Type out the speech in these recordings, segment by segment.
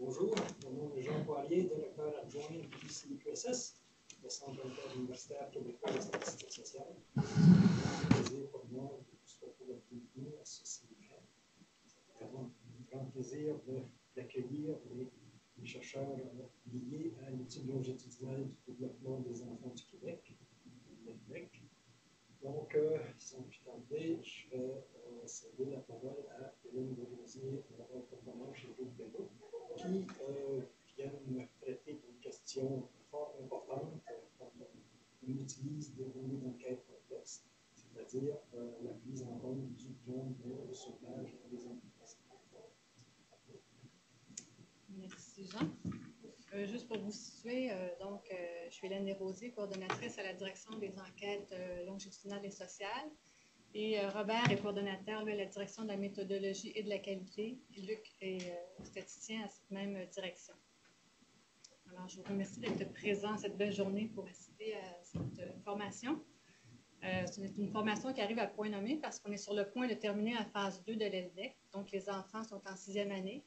Bonjour, mon nom est Jean Poirier, directeur adjoint du CIQSS, le Centre universitaire québécois de statistique sociale. C'est un plaisir pour moi de vous souhaiter la bienvenue à ce séminaire. C'est vraiment un grand plaisir d'accueillir les chercheurs liés à l'étude longitudinale du développement des enfants du Québec, l'EDEC. Donc, sans plus tarder, je vais céder la parole à Hélène Desrosiers, Laurent Courtemanche et Luc Bello, qui viennent traiter d'une question fort importante quand on utilise des données d'enquête complexes, c'est-à-dire la prise en compte du plan de sauvetage des entreprises. Merci Jean. Juste pour vous situer, je suis Hélène Desrosiers, coordonnatrice à la direction des enquêtes longitudinales et sociales. Et Robert est coordonnateur à la direction de la méthodologie et de la qualité. Et Luc est statisticien à cette même direction. Alors, je vous remercie d'être présent cette belle journée pour assister à cette formation. C'est une formation qui arrive à point nommé parce qu'on est sur le point de terminer la phase 2 de l'ELDEC. Donc, les enfants sont en 6e année.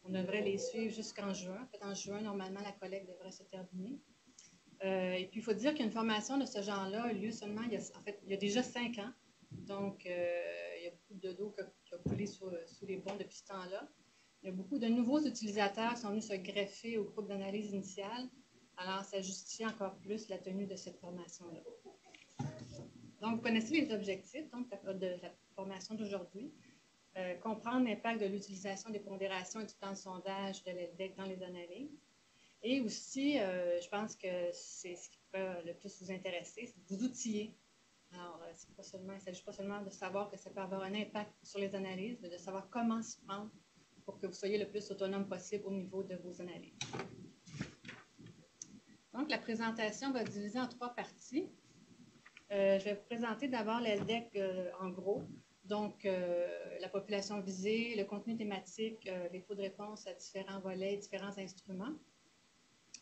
On devrait les suivre jusqu'en juin. En fait, en juin, normalement, la collecte devrait se terminer. Et puis, il faut dire qu'une formation de ce genre-là a lieu seulement, il y a déjà 5 ans. Donc, il y a beaucoup de d'eau qui a coulé sous les ponts depuis ce temps-là. Il y a beaucoup de nouveaux utilisateurs qui sont venus se greffer au groupe d'analyse initiale. Alors, ça justifie encore plus la tenue de cette formation-là. Donc, vous connaissez les objectifs de la formation d'aujourd'hui. Comprendre l'impact de l'utilisation des pondérations et du plan de sondage de l'ELDEC dans les analyses. Et aussi, je pense que c'est ce qui peut le plus vous intéresser, c'est de vous outiller. Alors, il ne s'agit pas seulement de savoir que ça peut avoir un impact sur les analyses, mais de savoir comment s'y prendre pour que vous soyez le plus autonome possible au niveau de vos analyses. Donc, la présentation va être divisée en 3 parties. Je vais vous présenter d'abord l'ELDEC en gros. Donc, la population visée, le contenu thématique, les taux de réponse à différents volets, différents instruments.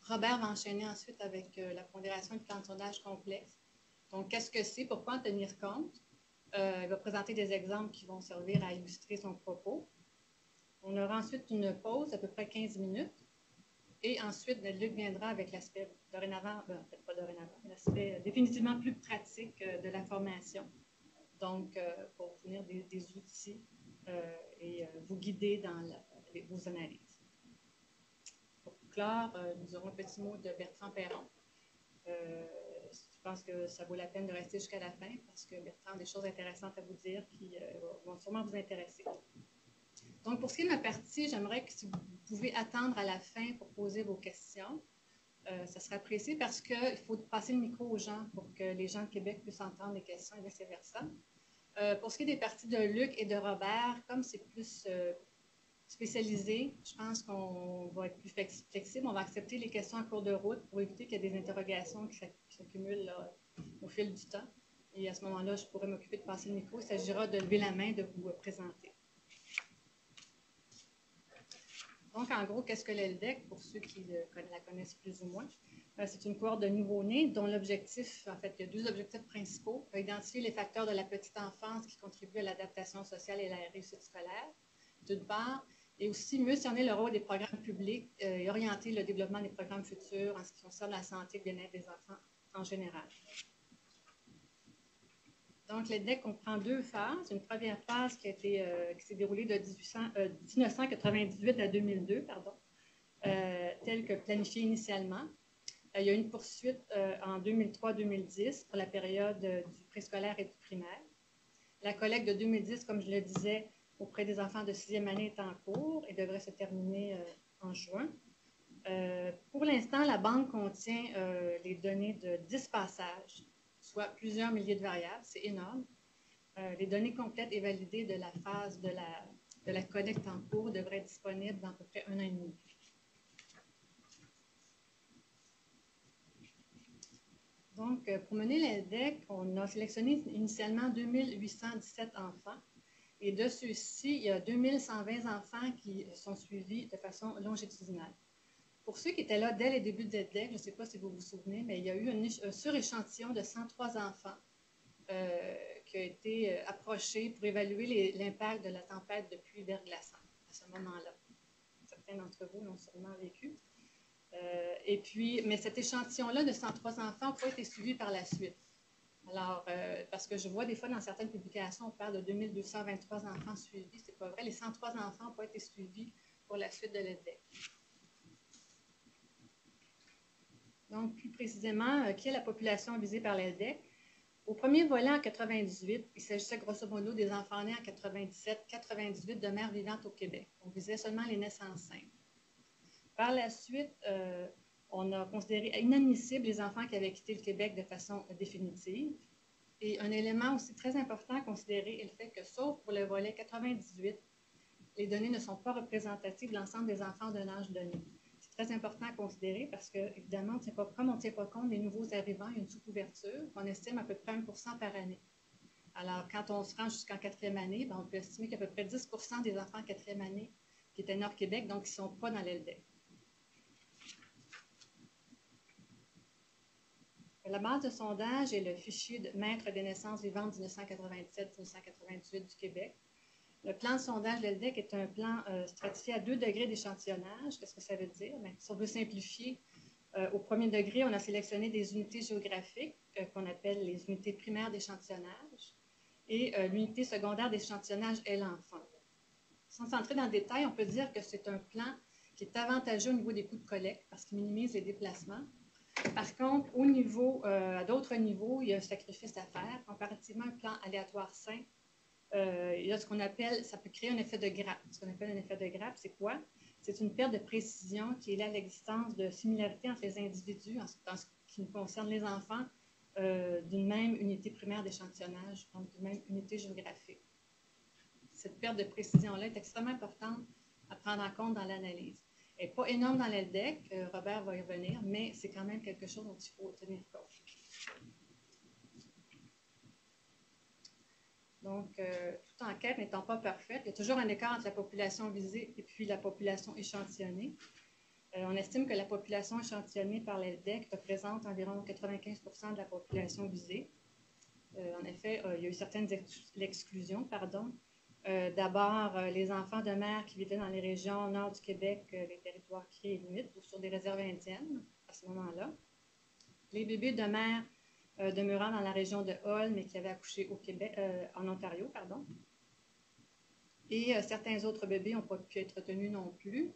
Robert va enchaîner ensuite avec la pondération du plan de sondage complexe. Donc, qu'est-ce que c'est? Pourquoi en tenir compte? Il va présenter des exemples qui vont servir à illustrer son propos. On aura ensuite une pause d'à peu près 15 minutes. Et ensuite, Luc viendra avec l'aspect dorénavant, pas dorénavant, l'aspect définitivement plus pratique de la formation. Donc, pour vous fournir des outils et vous guider dans vos analyses. Pour clore, nous aurons un petit mot de Bertrand Perron. Je pense que ça vaut la peine de rester jusqu'à la fin parce que Bertrand a des choses intéressantes à vous dire qui vont sûrement vous intéresser. Donc, pour ce qui est de ma partie, j'aimerais que si vous pouvez attendre à la fin pour poser vos questions, ça sera apprécié parce qu'il faut passer le micro aux gens pour que les gens de Québec puissent entendre les questions et vice-versa. Pour ce qui est des parties de Luc et de Robert, comme c'est plus spécialisé, je pense qu'on va être plus flexible. On va accepter les questions en cours de route pour éviter qu'il y ait des interrogations qui s'accumulent au fil du temps. Et à ce moment-là, je pourrais m'occuper de passer le micro. Il s'agira de lever la main, de vous présenter. Donc, en gros, qu'est-ce que l'ELDEC, pour ceux qui la connaissent plus ou moins? C'est une cohorte de nouveau-nés dont l'objectif, en fait, il y a 2 objectifs principaux. Identifier les facteurs de la petite enfance qui contribuent à l'adaptation sociale et à la réussite scolaire, d'une part, et aussi mieux cerner le rôle des programmes publics et orienter le développement des programmes futurs en ce qui concerne la santé et le bien-être des enfants en général. Donc, l'ELDEC comprend 2 phases. Une première phase qui s'est déroulée de 1998 à 2002, telle que planifiée initialement. Il y a une poursuite en 2003-2010 pour la période du préscolaire et du primaire. La collecte de 2010, comme je le disais, auprès des enfants de 6e année est en cours et devrait se terminer en juin. Pour l'instant, la banque contient les données de 10 passages, soit plusieurs milliers de variables, c'est énorme. Les données complètes et validées de la phase de la collecte en cours devraient être disponibles dans à peu près 1 an et demi. Donc, pour mener l'ELDEC, on a sélectionné initialement 2817 enfants. Et de ceux-ci, il y a 2120 enfants qui sont suivis de façon longitudinale. Pour ceux qui étaient là dès les débuts de l'ELDEC, je ne sais pas si vous vous souvenez, mais il y a eu un suréchantillon de 103 enfants qui a été approché pour évaluer l'impact de la tempête de pluie verglaçante à ce moment-là. certains d'entre vous l'ont sûrement vécu. Et puis, mais cet échantillon-là de 103 enfants n'a pas été suivi par la suite. Alors, parce que je vois des fois dans certaines publications, on parle de 2223 enfants suivis. Ce n'est pas vrai. Les 103 enfants n'ont pas été suivis pour la suite de l'EDDEC. Donc, plus précisément, qui est la population visée par l'EDDEC? Au premier volet, en 98, il s'agissait grosso modo des enfants nés en 97-98 de mères vivantes au Québec. On visait seulement les naissances simples. Par la suite, on a considéré inadmissibles les enfants qui avaient quitté le Québec de façon définitive. Et un élément aussi très important à considérer est le fait que, sauf pour le volet 98, les données ne sont pas représentatives de l'ensemble des enfants d'un âge donné. C'est très important à considérer parce que, évidemment, comme on ne tient pas compte des nouveaux arrivants, il y a une sous-couverture qu'on estime à peu près 1% par année. Alors, quand on se rend jusqu'en 4e année, ben, on peut estimer qu'à peu près 10% des enfants en 4e année qui étaient nés hors Québec, donc qui ne sont pas dans l'LDEC. La base de sondage est le fichier de maître des naissances vivantes 1987-1998 du Québec. Le plan de sondage de l'LDEC est un plan stratifié à 2 degrés d'échantillonnage. Qu'est-ce que ça veut dire? Bien, si on veut simplifier, au premier degré, on a sélectionné des unités géographiques qu'on appelle les unités primaires d'échantillonnage et l'unité secondaire d'échantillonnage est l'enfant. Sans entrer dans le détail, on peut dire que c'est un plan qui est avantageux au niveau des coûts de collecte parce qu'il minimise les déplacements. Par contre, à d'autres niveaux, il y a un sacrifice à faire. Comparativement à un plan aléatoire simple, il y a ce qu'on appelle, ça peut créer un effet de grappe. Ce qu'on appelle un effet de grappe, c'est quoi? C'est une perte de précision qui est liée à l'existence de similarités entre les individus en ce qui concerne les enfants d'une même unité primaire d'échantillonnage, donc d'une même unité géographique. Cette perte de précision-là est extrêmement importante à prendre en compte dans l'analyse. Elle n'est pas énorme dans l'LDEC, Robert va y revenir, mais c'est quand même quelque chose dont il faut tenir compte. Donc, toute enquête n'étant pas parfaite, il y a toujours un écart entre la population visée et puis la population échantillonnée. On estime que la population échantillonnée par l'LDEC représente environ 95% de la population visée. En effet, il y a eu certaines exclusions, pardon. D'abord, les enfants de mères qui vivaient dans les régions nord du Québec, les territoires créés et limites, ou sur des réserves indiennes à ce moment-là. Les bébés de mères demeurant dans la région de Hull, mais qui avaient accouché au Québec, en Ontario, pardon. Et certains autres bébés n'ont pas pu être retenus non plus.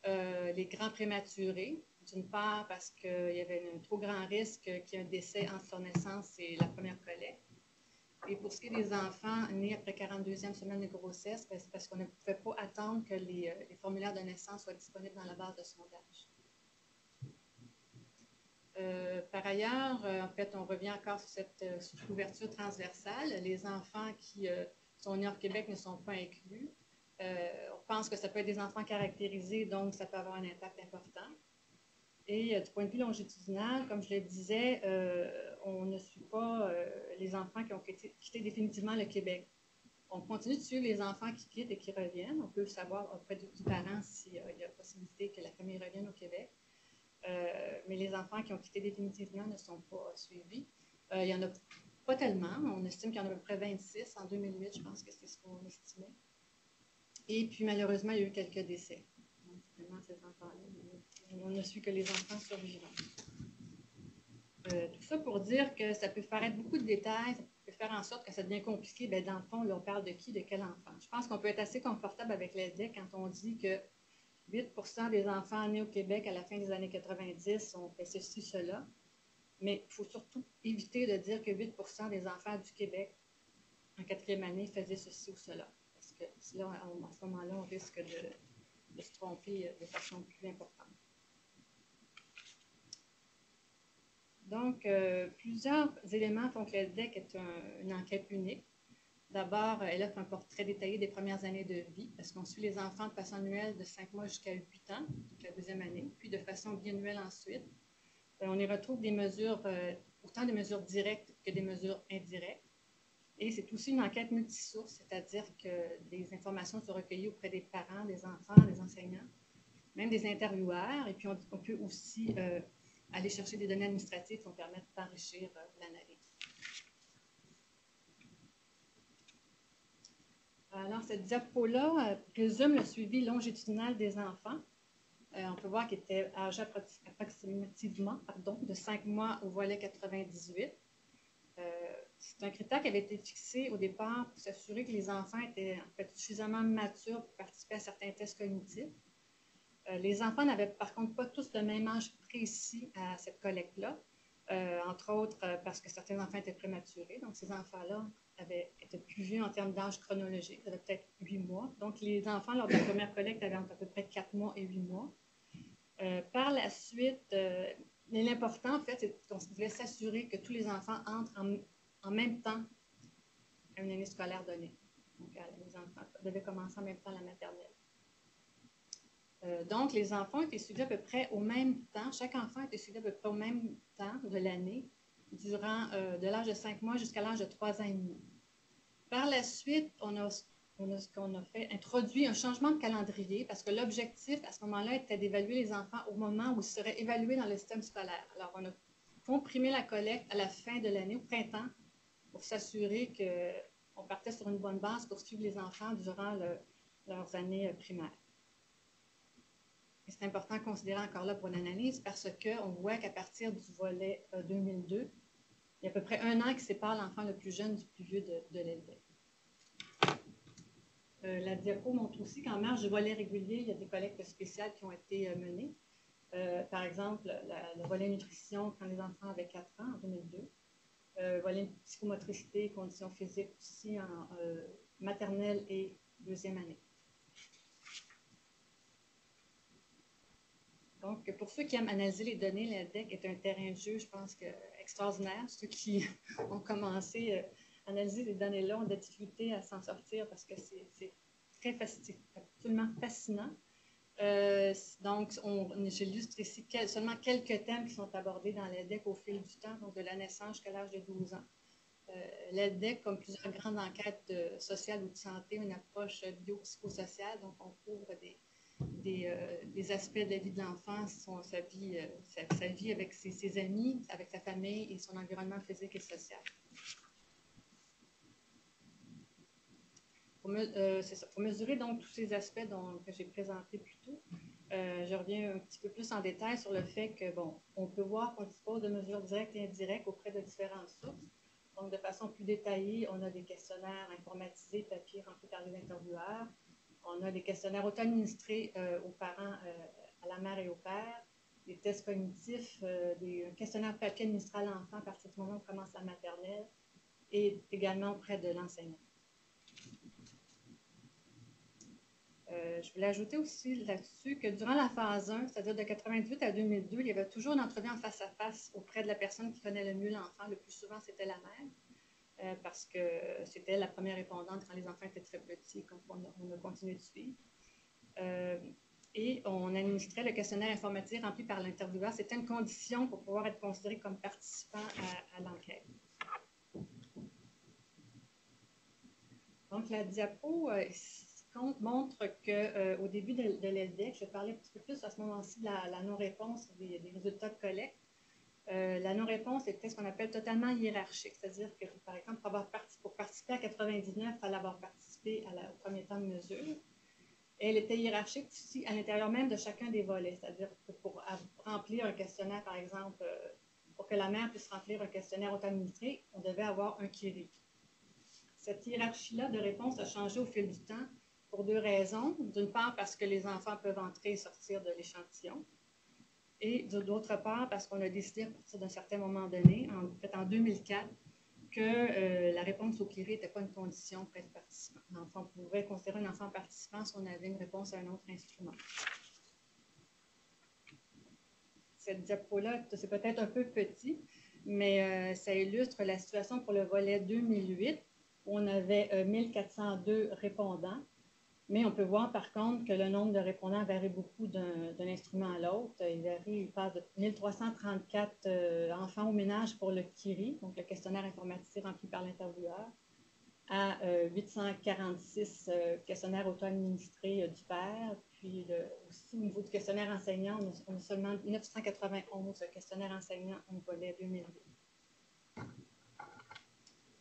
Les grands prématurés, d'une part parce qu'il y avait un trop grand risque qu'il y ait un décès entre leur naissance et la première collecte. Et pour ce qui est des enfants nés après 42e semaine de grossesse, ben, c'est parce qu'on ne pouvait pas attendre que les formulaires de naissance soient disponibles dans la base de sondage. Par ailleurs, en fait, on revient encore sur cette couverture transversale. Les enfants qui sont nés hors Québec ne sont pas inclus. On pense que ça peut être des enfants caractérisés, donc ça peut avoir un impact important. Et du point de vue longitudinal, comme je le disais, on ne suit pas les enfants qui ont quitté définitivement le Québec. On continue de suivre les enfants qui quittent et qui reviennent. On peut savoir auprès du parent s'il y a possibilité que la famille revienne au Québec. Mais les enfants qui ont quitté définitivement ne sont pas suivis. Il n'y en a pas tellement. On estime qu'il y en a à peu près 26. En 2008, je pense que c'est ce qu'on estimait. Et puis, malheureusement, il y a eu quelques décès. Donc, vraiment, ces enfants-là, on ne suit que les enfants survivants. Tout ça pour dire que ça peut paraître beaucoup de détails, ça peut faire en sorte que ça devient compliqué. Bien, dans le fond, là, on parle de qui, de quel enfant. Je pense qu'on peut être assez confortable avec l'LDEC quand on dit que 8% des enfants nés au Québec à la fin des années 90 ont fait ceci, cela. Mais il faut surtout éviter de dire que 8% des enfants du Québec en 4e année faisaient ceci ou cela. Parce que là, à ce moment-là, on risque de se tromper de façon plus importante. Donc, plusieurs éléments font que l'LDEC est une enquête unique. D'abord, elle offre un portrait détaillé des premières années de vie, parce qu'on suit les enfants de façon annuelle de 5 mois jusqu'à 8 ans, donc la 2e année, puis de façon biannuelle ensuite. On y retrouve des mesures, autant des mesures directes que des mesures indirectes. Et c'est aussi une enquête multisource, c'est-à-dire que des informations sont recueillies auprès des parents, des enfants, des enseignants, même des intervieweurs. Et puis, on peut aussi aller chercher des données administratives qui vont permettre d'enrichir l'analyse. Alors, cette diapo-là résume le suivi longitudinal des enfants. On peut voir qu'il était âgé approximativement de 5 mois au volet 98. C'est un critère qui avait été fixé au départ pour s'assurer que les enfants étaient en fait suffisamment matures pour participer à certains tests cognitifs. Les enfants n'avaient par contre pas tous le même âge précis à cette collecte-là, entre autres parce que certains enfants étaient prématurés. Donc, ces enfants-là étaient plus vieux en termes d'âge chronologique, ils avaient peut-être 8 mois. Donc, les enfants, lors de la première collecte, avaient entre à peu près 4 mois et 8 mois. Par la suite, l'important, en fait, c'est qu'on voulait s'assurer que tous les enfants entrent en même temps à une année scolaire donnée. Donc, les enfants devaient commencer en même temps la maternelle. Donc, les enfants étaient suivis à peu près au même temps. Chaque enfant était suivi à peu près au même temps de l'année, durant de l'âge de 5 mois jusqu'à l'âge de 3 ans et demi. Par la suite, on a introduit un changement de calendrier parce que l'objectif à ce moment-là était d'évaluer les enfants au moment où ils seraient évalués dans le système scolaire. Alors, on a comprimé la collecte à la fin de l'année, au printemps, pour s'assurer qu'on partait sur une bonne base pour suivre les enfants durant leurs années primaires. C'est important à considérer encore là pour l'analyse parce qu'on voit qu'à partir du volet 2002, il y a à peu près 1 an qui sépare l'enfant le plus jeune du plus vieux de l'ELDEC. La diapo montre aussi qu'en marge du volet régulier, il y a des collectes spéciales qui ont été menées. Par exemple, le volet nutrition quand les enfants avaient 4 ans en 2002. Volet psychomotricité, conditions physiques aussi en maternelle et 2e année. Donc, pour ceux qui aiment analyser les données, l'ELDEC est un terrain de jeu, je pense, extraordinaire. Ceux qui ont commencé à analyser les données-là ont des difficultés à s'en sortir parce que c'est absolument fascinant. Donc, j'illustre ici seulement quelques thèmes qui sont abordés dans l'ELDEC au fil du temps, donc de la naissance jusqu'à l'âge de 12 ans. L'ELDEC, comme plusieurs grandes enquêtes sociales ou de santé, une approche biopsychosociale, donc on couvre des aspects de la vie de l'enfant, sa vie avec ses amis, avec sa famille et son environnement physique et social. Pour mesurer donc tous ces aspects que j'ai présentés plus tôt, je reviens un petit peu plus en détail sur le fait que, on peut voir qu'on dispose de mesures directes et indirectes auprès de différentes sources. Donc, de façon plus détaillée, on a des questionnaires informatisés, papier remplis par les intervieweurs. On a des questionnaires auto-administrés aux parents, à la mère et au père, des tests cognitifs, des questionnaires papier administrés à l'enfant à partir du moment où on commence la maternelle et également auprès de l'enseignant. Je voulais ajouter aussi là-dessus que durant la phase 1, c'est-à-dire de 1998 à 2002, il y avait toujours une entrevue en face-à-face auprès de la personne qui connaît le mieux l'enfant. Le plus souvent, c'était la mère. Parce que c'était la première répondante quand les enfants étaient très petits, quand on a continué de suivre. Et on administrait le questionnaire informatique rempli par l'intervieweur. C'était une condition pour pouvoir être considéré comme participant à l'enquête. Donc, la diapo montre qu'au début de l'ELDEC, je parlais un petit peu plus à ce moment-ci de la non-réponse des résultats de collecte. La non-réponse était ce qu'on appelle totalement hiérarchique, c'est-à-dire que, par exemple, pour participer à 99, il fallait avoir participé au premier temps de mesure. Et elle était hiérarchique aussi à l'intérieur même de chacun des volets, c'est-à-dire que pour remplir un questionnaire, par exemple, pour que la mère puisse remplir un questionnaire auto-administré, on devait avoir un KIRI. Cette hiérarchie-là de réponse a changé au fil du temps pour 2 raisons. D'une part, parce que les enfants peuvent entrer et sortir de l'échantillon. Et d'autre part, parce qu'on a décidé à partir d'un certain moment donné, en 2004, que la réponse au KIRI n'était pas une condition pour être participant. L'enfant pouvait considérer un enfant participant si on avait une réponse à un autre instrument. Cette diapo-là, c'est peut-être un peu petit, mais ça illustre la situation pour le volet 2008, où on avait 1402 répondants. Mais on peut voir par contre que le nombre de répondants varie beaucoup d'un instrument à l'autre. Il passe de 1334 enfants au ménage pour le KIRI, donc le questionnaire informatisé rempli par l'intervieweur, à 846 questionnaires auto-administrés du père. Puis aussi au niveau du questionnaire enseignant, on a seulement 991 questionnaires enseignants au volet 2008.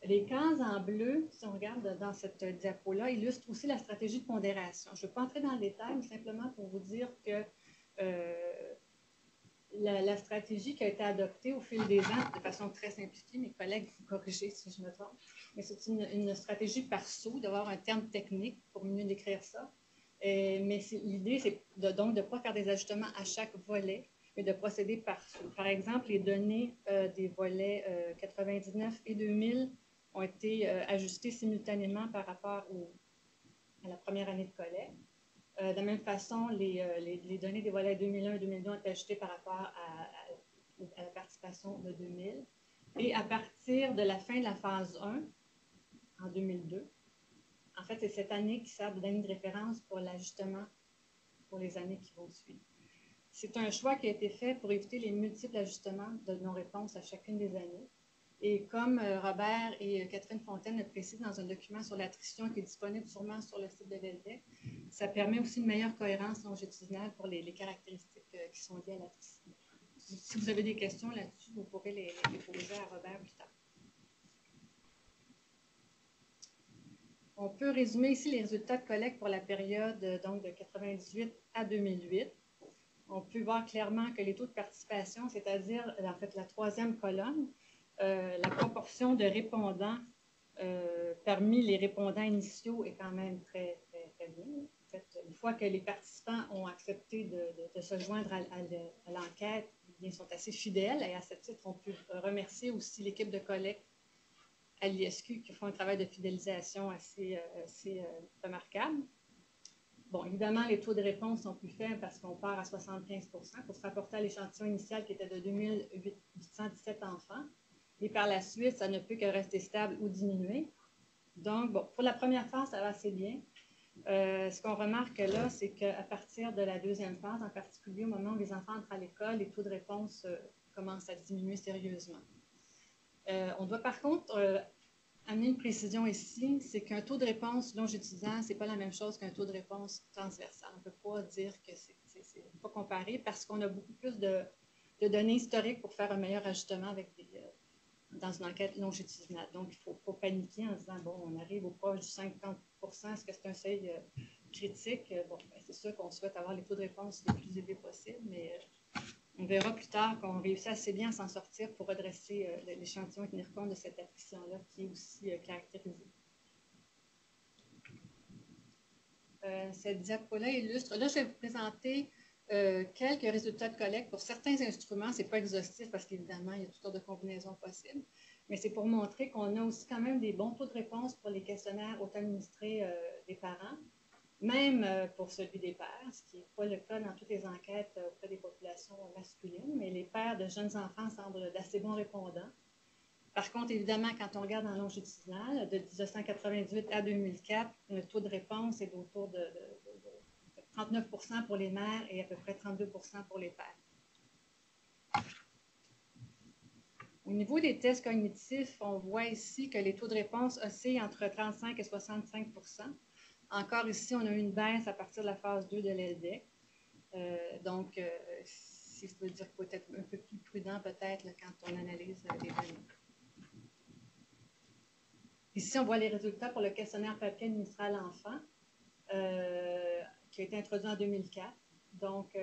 Les cases en bleu, si on regarde dans cette diapo-là, illustrent aussi la stratégie de pondération. Je ne vais pas entrer dans le détail, mais simplement pour vous dire que la stratégie qui a été adoptée au fil des ans, de façon très simplifiée, mes collègues vont corriger si je me trompe, mais c'est une stratégie par saut, d'avoir un terme technique pour mieux décrire ça. Mais l'idée, c'est donc de ne pas faire des ajustements à chaque volet, mais de procéder par saut. Par exemple, les données des volets 99 et 2000 ont été ajustées simultanément par rapport à la première année de collecte. De la même façon, les données des volets 2001 et 2002 ont été ajustées par rapport à la participation de 2000. Et à partir de la fin de la phase 1, en 2002, en fait, c'est cette année qui sert d'année de référence pour l'ajustement pour les années qui vont suivre. C'est un choix qui a été fait pour éviter les multiples ajustements de non-réponse à chacune des années. Et comme Robert et Catherine Fontaine le précisent dans un document sur l'attrition qui est disponible sûrement sur le site de l'ELDEC, ça permet aussi une meilleure cohérence longitudinale pour les caractéristiques qui sont liées à l'attrition. Si vous avez des questions là-dessus, vous pourrez les poser à Robert plus tard. On peut résumer ici les résultats de collecte pour la période donc, de 1998 à 2008. On peut voir clairement que les taux de participation, c'est-à-dire en fait la troisième colonne, la proportion de répondants parmi les répondants initiaux est quand même très, très, très bien. En fait, une fois que les participants ont accepté de se joindre à l'enquête, ils sont assez fidèles et à ce titre, on peut remercier aussi l'équipe de collecte à l'ISQ qui font un travail de fidélisation assez remarquable. Bon, évidemment, les taux de réponse sont plus faibles parce qu'on part à 75 pour se rapporter à l'échantillon initial qui était de 2817 enfants. Et par la suite, ça ne peut que rester stable ou diminuer. Donc, bon, pour la première phase, ça va assez bien. Ce qu'on remarque là, c'est qu'à partir de la deuxième phase, en particulier au moment où les enfants entrent à l'école, les taux de réponse commencent à diminuer sérieusement. On doit par contre amener une précision ici, c'est qu'un taux de réponse longitudinal, ce n'est pas la même chose qu'un taux de réponse transversal. On ne peut pas dire que c'est pas comparé parce qu'on a beaucoup plus de données historiques pour faire un meilleur ajustement avec dans une enquête longitudinale. Donc, il ne faut pas paniquer en disant, bon, on arrive au proche du 50 %, est-ce que c'est un seuil critique? Bon, ben, c'est sûr qu'on souhaite avoir les taux de réponse les plus élevés possibles, mais on verra plus tard qu'on réussit assez bien à s'en sortir pour redresser l'échantillon et tenir compte de cette attrition-là qui est aussi caractérisée. Cette diapo-là illustre. Là, je vais vous présenter quelques résultats de collecte. Pour certains instruments, ce n'est pas exhaustif parce qu'évidemment, il y a toutes sortes de combinaisons possibles. Mais c'est pour montrer qu'on a aussi quand même des bons taux de réponse pour les questionnaires auto-administrés des parents, même pour celui des pères, ce qui n'est pas le cas dans toutes les enquêtes auprès des populations masculines, mais les pères de jeunes enfants semblent d'assez bons répondants. Par contre, évidemment, quand on regarde en longitudinal, de 1998 à 2004, le taux de réponse est autour de 39 % pour les mères et à peu près 32 % pour les pères. Au niveau des tests cognitifs, on voit ici que les taux de réponse oscillent entre 35 et 65 %. Encore ici, on a eu une baisse à partir de la phase 2 de l'ELDEC. Donc, si je peux dire peut-être un peu plus prudent peut-être quand on analyse les données. Ici, on voit les résultats pour le questionnaire papier administré à l'enfant qui a été introduit en 2004. Donc,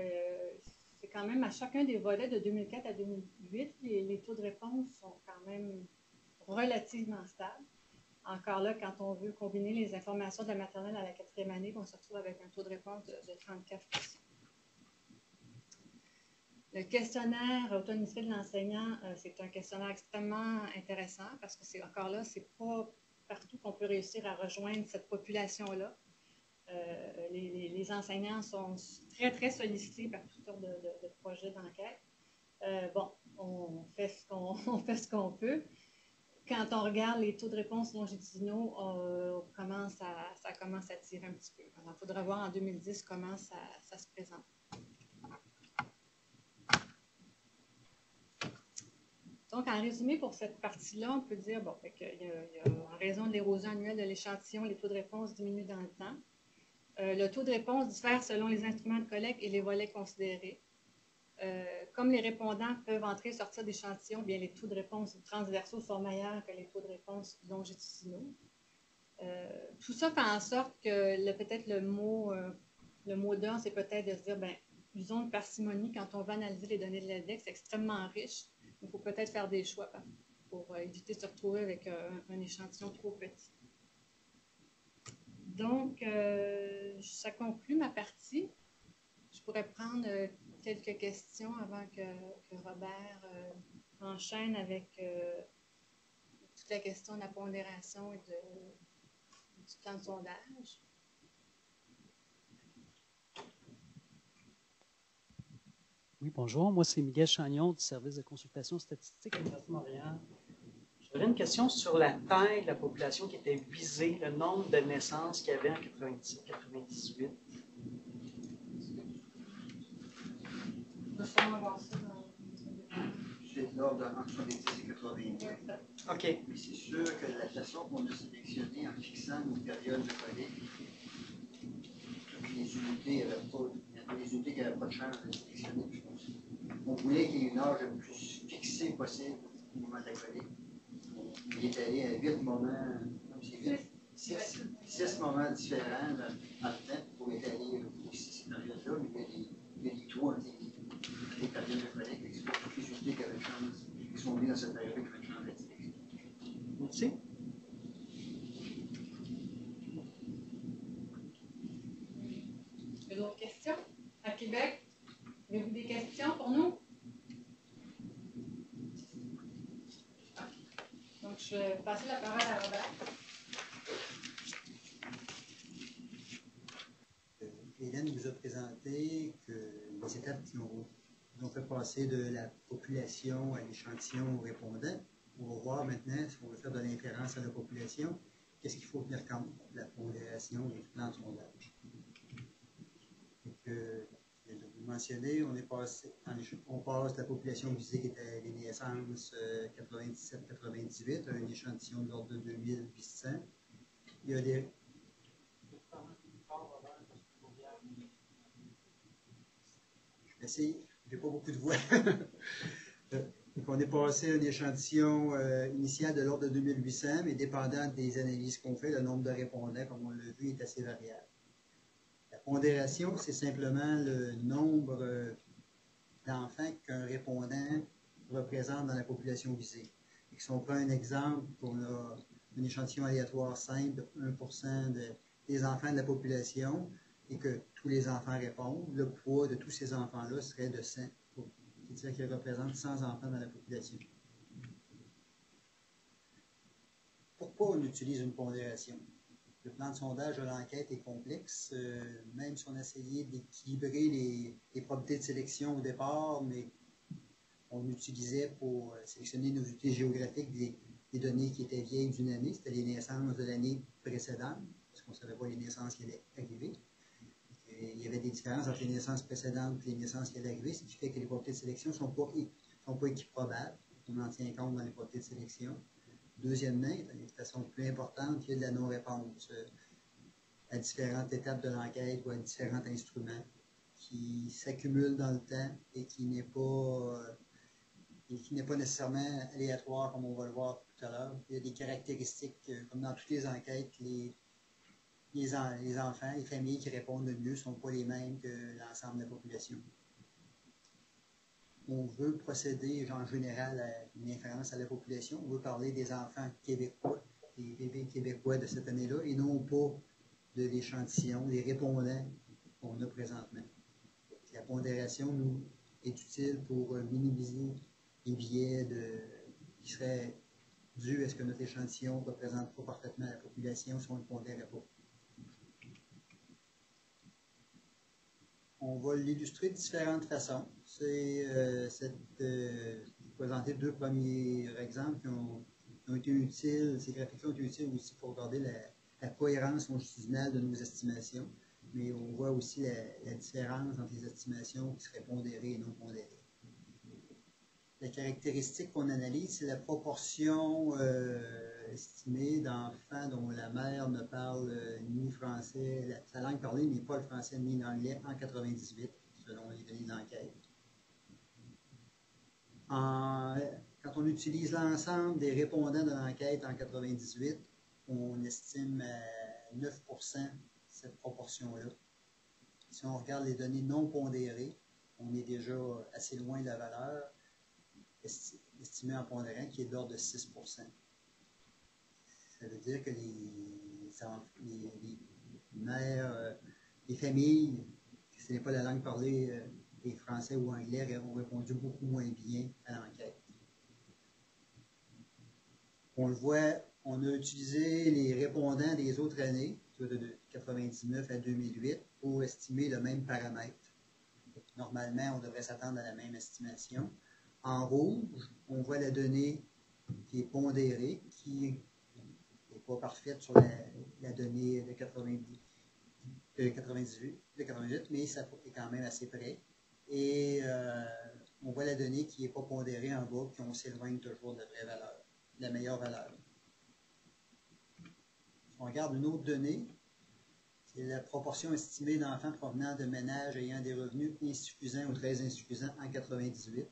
c'est quand même à chacun des volets de 2004 à 2008, les taux de réponse sont quand même relativement stables. Encore là, quand on veut combiner les informations de la maternelle à la 4e année, on se retrouve avec un taux de réponse de 34 %. Le questionnaire auto-administré de l'enseignant, c'est un questionnaire extrêmement intéressant parce que c'est encore là, c'est pas partout qu'on peut réussir à rejoindre cette population-là. Les enseignants sont très, très sollicités par toutes sortes de projets d'enquête. Bon, on fait ce qu'on peut. Quand on regarde les taux de réponse longitudinaux, ça commence à tirer un petit peu. Alors, il faudra voir en 2010 comment ça se présente. Donc, en résumé, pour cette partie-là, on peut dire bon, en raison de l'érosion annuelle de l'échantillon, les taux de réponse diminuent dans le temps. Le taux de réponse diffère selon les instruments de collecte et les volets considérés. Comme les répondants peuvent entrer et sortir d'échantillons, bien les taux de réponse transversaux sont meilleurs que les taux de réponse longitudinaux. Tout ça fait en sorte que peut-être le mot d'ordre, c'est peut-être de se dire, ben, usons de parcimonie quand on va analyser les données de l'INDEX, c'est extrêmement riche. Il faut peut-être faire des choix pour éviter de se retrouver avec un échantillon trop petit. Donc, ça conclut ma partie. Je pourrais prendre quelques questions avant que Robert enchaîne avec toute la question de la pondération et du plan de sondage. Oui, bonjour. Moi, c'est Miguel Chagnon du service de consultation statistique de Montréal. J'aurais une question sur la taille de la population qui était visée, le nombre de naissances qu'il y avait en 97-98. C'est de l'ordre entre 70 et 80. OK. Mais c'est sûr que la façon qu'on a sélectionné en fixant une période de collègue, toutes les unités, il y avait des unités qui n'avaient pas de chance de sélectionner. On voulait qu'il y ait une âge le plus fixée possible au moment de la collègue. Il est allé à 8 moments, comme c'est 6 moments différents dans le temps pour étaler aussi ces périodes-là, mais il y a des trous entre les périodes de collègue. C'est pour toutes les unités qui avaient de chance, qui sont venues dans cette période qui avaient de chance d'être sélectionnées. Merci. D'autres questions? À Québec, avez-vous des questions pour nous? Donc, je vais passer la parole à Robert. Hélène vous a présenté que les étapes qui ont fait passer de la population à l'échantillon répondant. On va voir maintenant, si on veut faire de l'inférence à la population, qu'est-ce qu'il faut tenir compte de la pondération et du plan de sondage. Vous mentionnez, on passe de la population visée qui était les naissances 97-98 à un échantillon de l'ordre de 2800. Il y a des... Je vais essayer, je n'ai pas beaucoup de voix. Donc on est passé à un échantillon initial de l'ordre de 2800, mais dépendant des analyses qu'on fait, le nombre de répondants, comme on l'a vu, est assez variable. La pondération, c'est simplement le nombre d'enfants qu'un répondant représente dans la population visée. Et si on prend un exemple, on a un échantillon aléatoire simple, 1% des enfants de la population, et que tous les enfants répondent, le poids de tous ces enfants-là serait de 100. C'est-à-dire qu'ils représentent 100 enfants dans la population. Pourquoi on utilise une pondération? Le plan de sondage de l'enquête est complexe, même si on a essayé d'équilibrer les probabilités de sélection au départ, mais on utilisait pour sélectionner nos unités géographiques des données qui étaient vieilles d'une année, c'était les naissances de l'année précédente, parce qu'on ne savait pas les naissances qui allaient arriver. Et il y avait des différences entre les naissances précédentes et les naissances qui allaient arriver, ce qui fait que les probabilités de sélection ne sont pas équiprobables. On en tient compte dans les probabilités de sélection. Deuxièmement, de façon plus importante, il y a de la non-réponse à différentes étapes de l'enquête ou à différents instruments qui s'accumulent dans le temps et qui n'est pas nécessairement aléatoire comme on va le voir tout à l'heure. Il y a des caractéristiques, comme dans toutes les enquêtes, les enfants, les familles qui répondent le mieux ne sont pas les mêmes que l'ensemble de la population. On veut procéder en général à une inférence à la population. On veut parler des enfants québécois, des bébés québécois de cette année-là, et non pas de l'échantillon, des répondants qu'on a présentement. La pondération nous est utile pour minimiser les biais qui seraient dus à ce que notre échantillon ne représente pas parfaitement la population si on ne le pondérait pas. On va l'illustrer de différentes façons. Je vais présenter deux premiers exemples qui ont été utiles. Ces graphiques-là ont été utiles aussi pour regarder la cohérence longitudinale de nos estimations, mais on voit aussi la différence entre les estimations qui seraient pondérées et non pondérées. La caractéristique qu'on analyse, c'est la proportion estimée d'enfants dont la mère ne parle ni français, sa langue parlée n'est pas le français ni l'anglais en 98, selon les données d'enquête. Quand on utilise l'ensemble des répondants de l'enquête en 98, on estime à 9% cette proportion-là. Si on regarde les données non pondérées, déjà assez loin de la valeur estimée en pondérant qui est de l'ordre de 6 %. Ça veut dire que les mères, les familles, ce n'est pas la langue parlée des Français ou Anglais, ont répondu beaucoup moins bien à l'enquête. On le voit, on a utilisé les répondants des autres années, de 1999 à 2008, pour estimer le même paramètre. Normalement, on devrait s'attendre à la même estimation. En rouge, on voit la donnée qui est pondérée, qui n'est pas parfaite sur la donnée de 98, mais ça est quand même assez près. Et on voit la donnée qui n'est pas pondérée en bas, puis on s'éloigne toujours de la vraie valeur, de la meilleure valeur. Si on regarde une autre donnée, c'est la proportion estimée d'enfants provenant de ménages ayant des revenus insuffisants ou très insuffisants en 1998.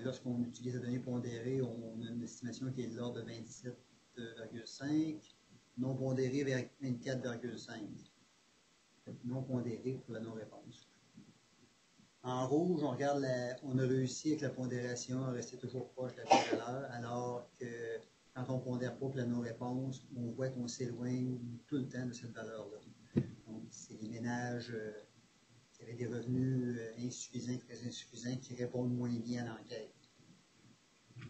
Lorsqu'on utilise la donnée pondérée, on a une estimation qui est de l'ordre de 27,5, non pondérée vers 24,5. Non pondérée pour la non-réponse. En rouge, on regarde on a réussi avec la pondération à rester toujours proche de la vraie valeur, alors que quand on ne pondère pas pour la non-réponse, on voit qu'on s'éloigne tout le temps de cette valeur-là. Donc, c'est les ménages qui avaient des revenus insuffisants, très insuffisants, qui répondent moins bien à l'enquête. De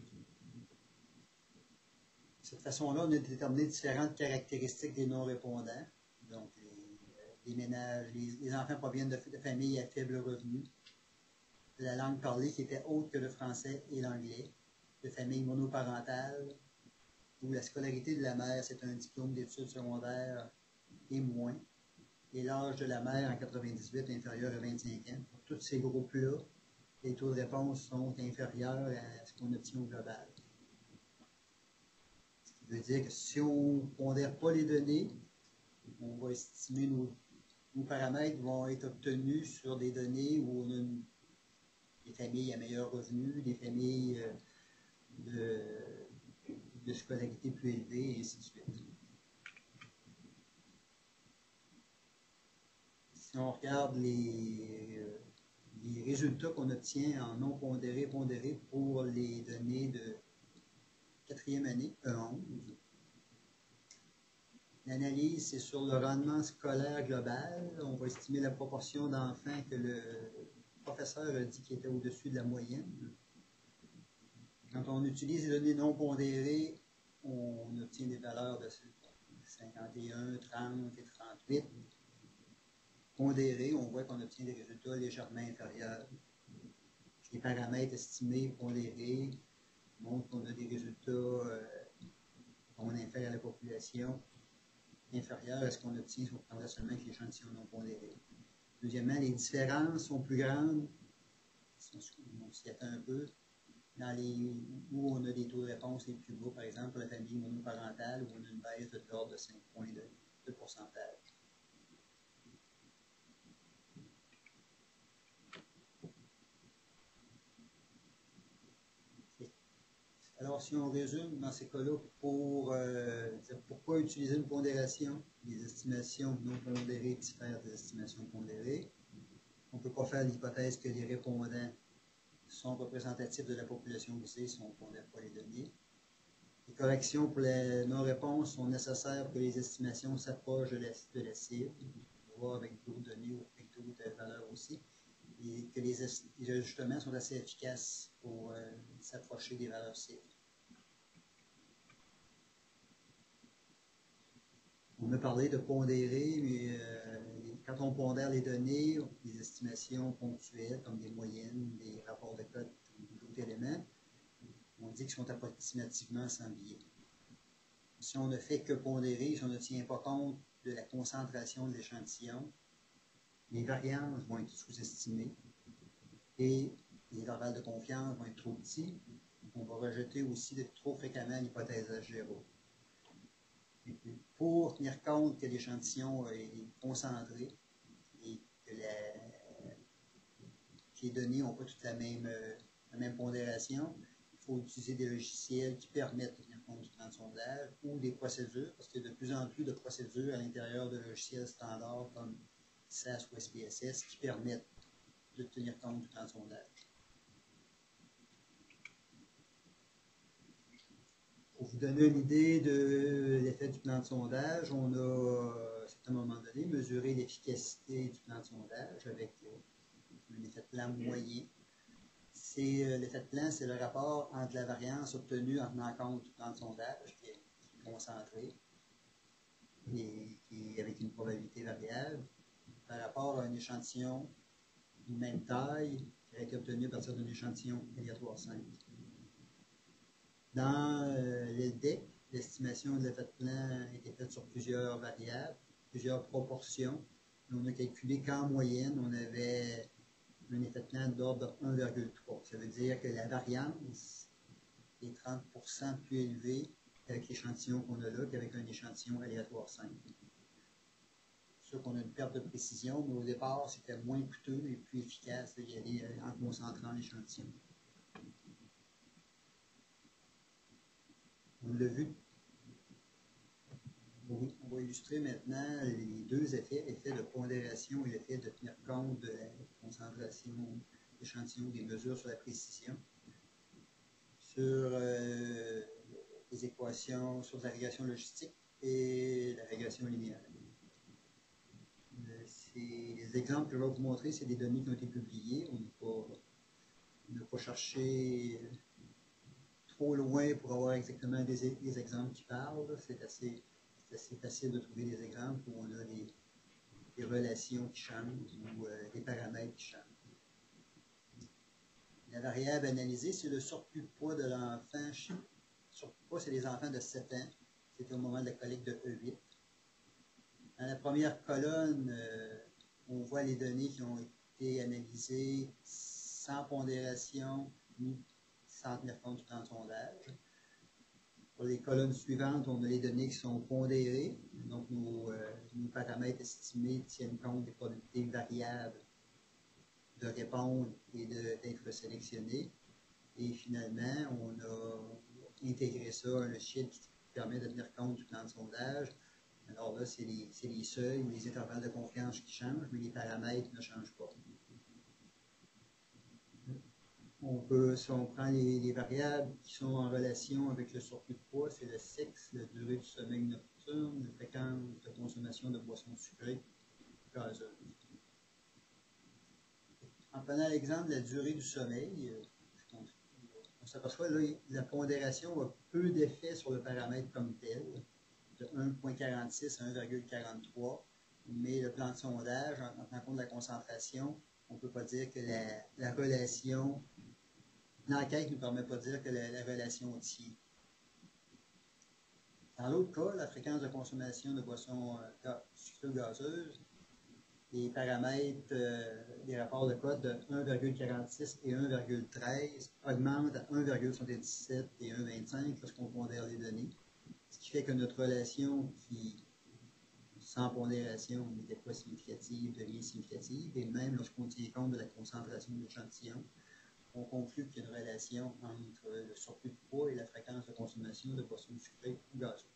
cette façon-là, on a déterminé différentes caractéristiques des non-répondants. Donc, les ménages, les enfants proviennent de familles à faible revenu, de la langue parlée qui était autre que le français et l'anglais, de familles monoparentales, où la scolarité de la mère, c'est un diplôme d'études secondaires et moins, et l'âge de la mère en 98 inférieur à 25 ans. Pour tous ces groupes-là, les taux de réponse sont inférieurs à ce qu'on obtient au global. Ce qui veut dire que si on ne pondère pas les données, on va estimer nos paramètres vont être obtenus sur des données où on a des familles à meilleurs revenus, des familles de scolarité plus élevée, et ainsi de suite. Si on regarde les résultats qu'on obtient en non pondéré, pondéré pour les données de 4e année, E11, l'analyse, c'est sur le rendement scolaire global. On va estimer la proportion d'enfants que le professeur a dit qui était au-dessus de la moyenne. Quand on utilise les données non pondérées, on obtient des valeurs de 51, 30 et 38. Pondérées, on voit qu'on obtient des résultats légèrement inférieurs. Les paramètres estimés pondérés montrent qu'on a des résultats qu'on infère à la population inférieurs à ce qu'on obtient si on prendrait seulement avec l'échantillon non pondéré. Deuxièmement, les différences sont plus grandes, on s'y attend un peu, dans où on a des taux de réponse les plus bas, par exemple pour la famille monoparentale, où on a une baisse de l'ordre de 5 points de pourcentage. Alors, si on résume dans ces cas-là, pour dire pourquoi utiliser une pondération, les estimations non pondérées diffèrent des estimations pondérées. On ne peut pas faire l'hypothèse que les répondants sont représentatifs de la population visée si on ne pondère pas les données. Les corrections pour la non-réponse sont nécessaires pour que les estimations s'approchent de la cible, voire avec d'autres données ou avec d'autres valeurs aussi, et que les ajustements sont assez efficaces pour s'approcher des valeurs cibles. On a parlé de pondérer, mais quand on pondère les données, les estimations ponctuelles, comme des moyennes, des rapports de cote ou d'autres éléments, on dit qu'ils sont approximativement sans biais. Si on ne fait que pondérer, si on ne tient pas compte de la concentration de l'échantillon, les variances vont être sous-estimées et les intervalles de confiance vont être trop petits. On va rejeter aussi trop fréquemment l'hypothèse H0. Et puis, pour tenir compte que l'échantillon est concentré et que les données n'ont pas toutes la même pondération, il faut utiliser des logiciels qui permettent de tenir compte du temps de sondage ou des procédures, parce qu'il y a de plus en plus de procédures à l'intérieur de logiciels standards comme SAS ou SPSS qui permettent de tenir compte du plan de sondage. Pour vous donner une idée de l'effet du plan de sondage, on a, à un moment donné, mesuré l'efficacité du plan de sondage avec un effet de plan moyen. L'effet de plan, c'est le rapport entre la variance obtenue en tenant compte du plan de sondage, qui est concentré, et qui est avec une probabilité variable, par rapport à un échantillon de même taille qui a été obtenu à partir d'un échantillon aléatoire simple. Dans l'ELDEC, l'estimation de l'effet de plan a été faite sur plusieurs variables, plusieurs proportions. On a calculé qu'en moyenne, on avait un effet de plan d'ordre de 1,3. Ça veut dire que la variance est 30% plus élevée avec l'échantillon qu'on a là qu'avec un échantillon aléatoire simple. C'est sûr qu'on a une perte de précision, mais au départ, c'était moins coûteux et plus efficace d'y aller en concentrant l'échantillon. On l'a vu. Oui, on va illustrer maintenant les deux effets, l'effet de pondération et l'effet de tenir compte de la concentration d'échantillons, des mesures sur la précision, sur les équations, sur la régression logistique et la régression linéaire. Les exemples que je vais vous montrer, c'est des données qui ont été publiées. On n'a pas cherché trop loin pour avoir exactement des exemples qui parlent. C'est assez facile de trouver des exemples où on a des relations qui changent ou des paramètres qui changent. La variable analysée, c'est le surplus de poids de l'enfant. Surplus de poids, c'est les enfants de 7 ans. C'était au moment de la collecte de E8. Dans la première colonne, on voit les données qui ont été analysées sans pondération ni sans tenir compte du temps de sondage. Pour les colonnes suivantes, on a les données qui sont pondérées, donc nos paramètres estimés tiennent compte des probabilités variables de répondre et d'être sélectionnés. Et finalement, on a intégré ça à un logiciel qui permet de tenir compte du plan de sondage. Alors là, c'est les seuils ou les intervalles de confiance qui changent, mais les paramètres ne changent pas. Si on prend les variables qui sont en relation avec le surplus de poids, c'est le sexe, la durée du sommeil nocturne, la fréquence de consommation de boissons sucrées gazeuses. En prenant l'exemple de la durée du sommeil, on s'aperçoit que la pondération a peu d'effet sur le paramètre comme tel, de 1,46 à 1,43, mais le plan de sondage, en tenant compte de la concentration, on ne peut pas dire que la relation, l'enquête ne nous permet pas de dire que la relation tient. Dans l'autre cas, la fréquence de consommation de boissons sucrées gazeuses, les paramètres des rapports de cote de 1,46 et 1,13 augmentent à 1,77 et 1,25 lorsqu'on pondère les données. Ce qui fait que notre relation qui, sans pondération, n'était pas significative, devient significative, et même lorsqu'on tient compte de la concentration de l'échantillon, on conclut qu'il y a une relation entre le surplus de poids et la fréquence de consommation de boissons sucrées ou gazeuses.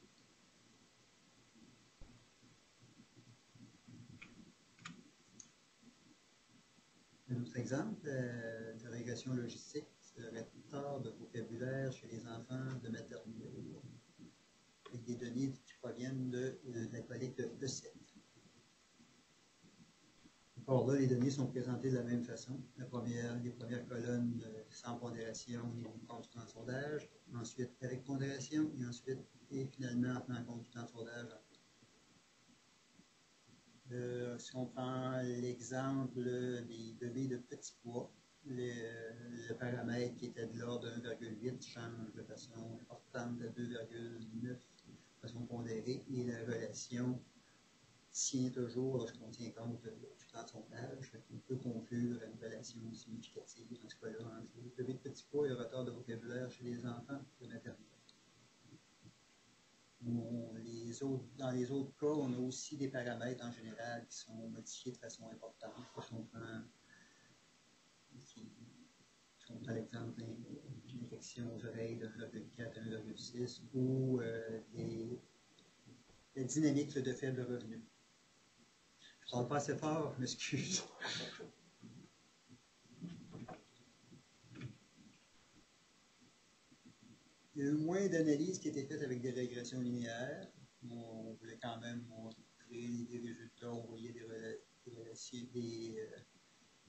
Un autre exemple de régression logistique, c'est le retard de vocabulaire chez les enfants de maternelle, avec des données qui proviennent de la collecte de E7. Or là, les données sont présentées de la même façon. Les premières colonnes sans pondération et compte du temps de sondage, ensuite avec pondération, et finalement en tenant compte du temps de sondage. Si on prend l'exemple des bébés de petit poids, le paramètre qui était de l'ordre de 1,8 change de façon importante à 2,9 de façon pondérée, et la relation tient toujours lorsqu'on tient compte du temps de sondage. On peut conclure une relation significative dans ce cas-là entre le bébé de petit poids et le retard de vocabulaire chez les enfants de maternelle. Dans les autres cas, on a aussi des paramètres en général qui sont modifiés de façon importante. Si on prend l'exemple d'une infection aux oreilles de 1,4 à 1,6 ou la dynamique de faible revenu. Je ne parle pas assez fort, je m'excuse. point d'analyse qui était fait avec des régressions linéaires. On voulait quand même montrer des résultats, on voyait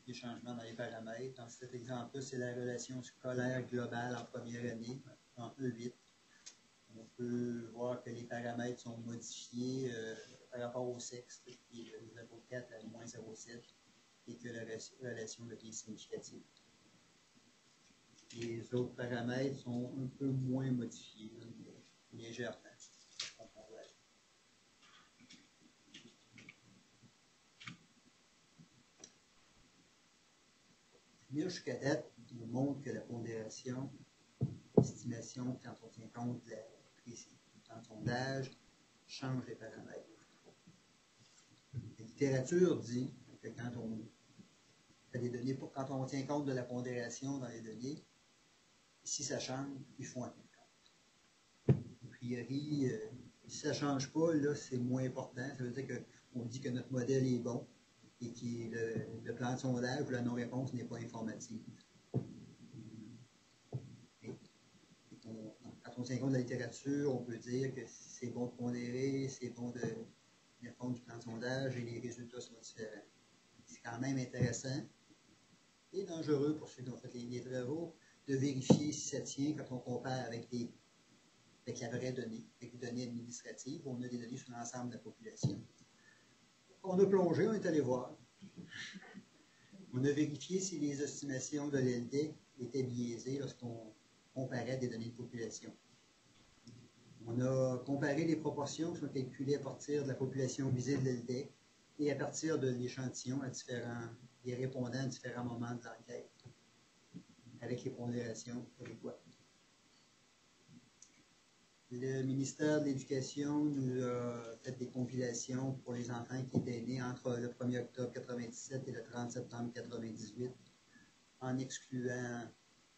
des changements dans les paramètres. Dans cet exemple-là, c'est la relation scolaire globale en première année, en E8. On peut voir que les paramètres sont modifiés par rapport au sexe, qui est de 0,4 à moins 0,7, et que la relation devient significative. Les autres paramètres sont un peu moins modifiés, mais légèrement. Mais jusqu'à date, on montre que la pondération, l'estimation, quand on tient compte de dans son sondage, change les paramètres. La littérature dit que quand on fait des données, quand on tient compte de la pondération dans les données, si ça change, il faut en tenir compte. A priori, si ça ne change pas, là, c'est moins important. Ça veut dire qu'on dit que notre modèle est bon et que le plan de sondage ou la non-réponse n'est pas informative. Quand on tient compte de la littérature, on peut dire que c'est bon de pondérer, c'est bon de tenir compte du plan de sondage et les résultats sont différents. C'est quand même intéressant et dangereux pour ceux qui ont fait les travaux de vérifier si ça tient quand on compare avec la vraie donnée, avec les données administratives. On a des données sur l'ensemble de la population. On a plongé, on est allé voir. On a vérifié si les estimations de l'LD étaient biaisées lorsqu'on comparait des données de population. On a comparé les proportions qui sont calculées à partir de la population visée de l'LD et à partir de l'échantillon des répondants à différents moments de l'enquête, avec les pondérations adéquates. Le ministère de l'Éducation nous a fait des compilations pour les enfants qui étaient nés entre le 1er octobre 1997 et le 30 septembre 1998, en excluant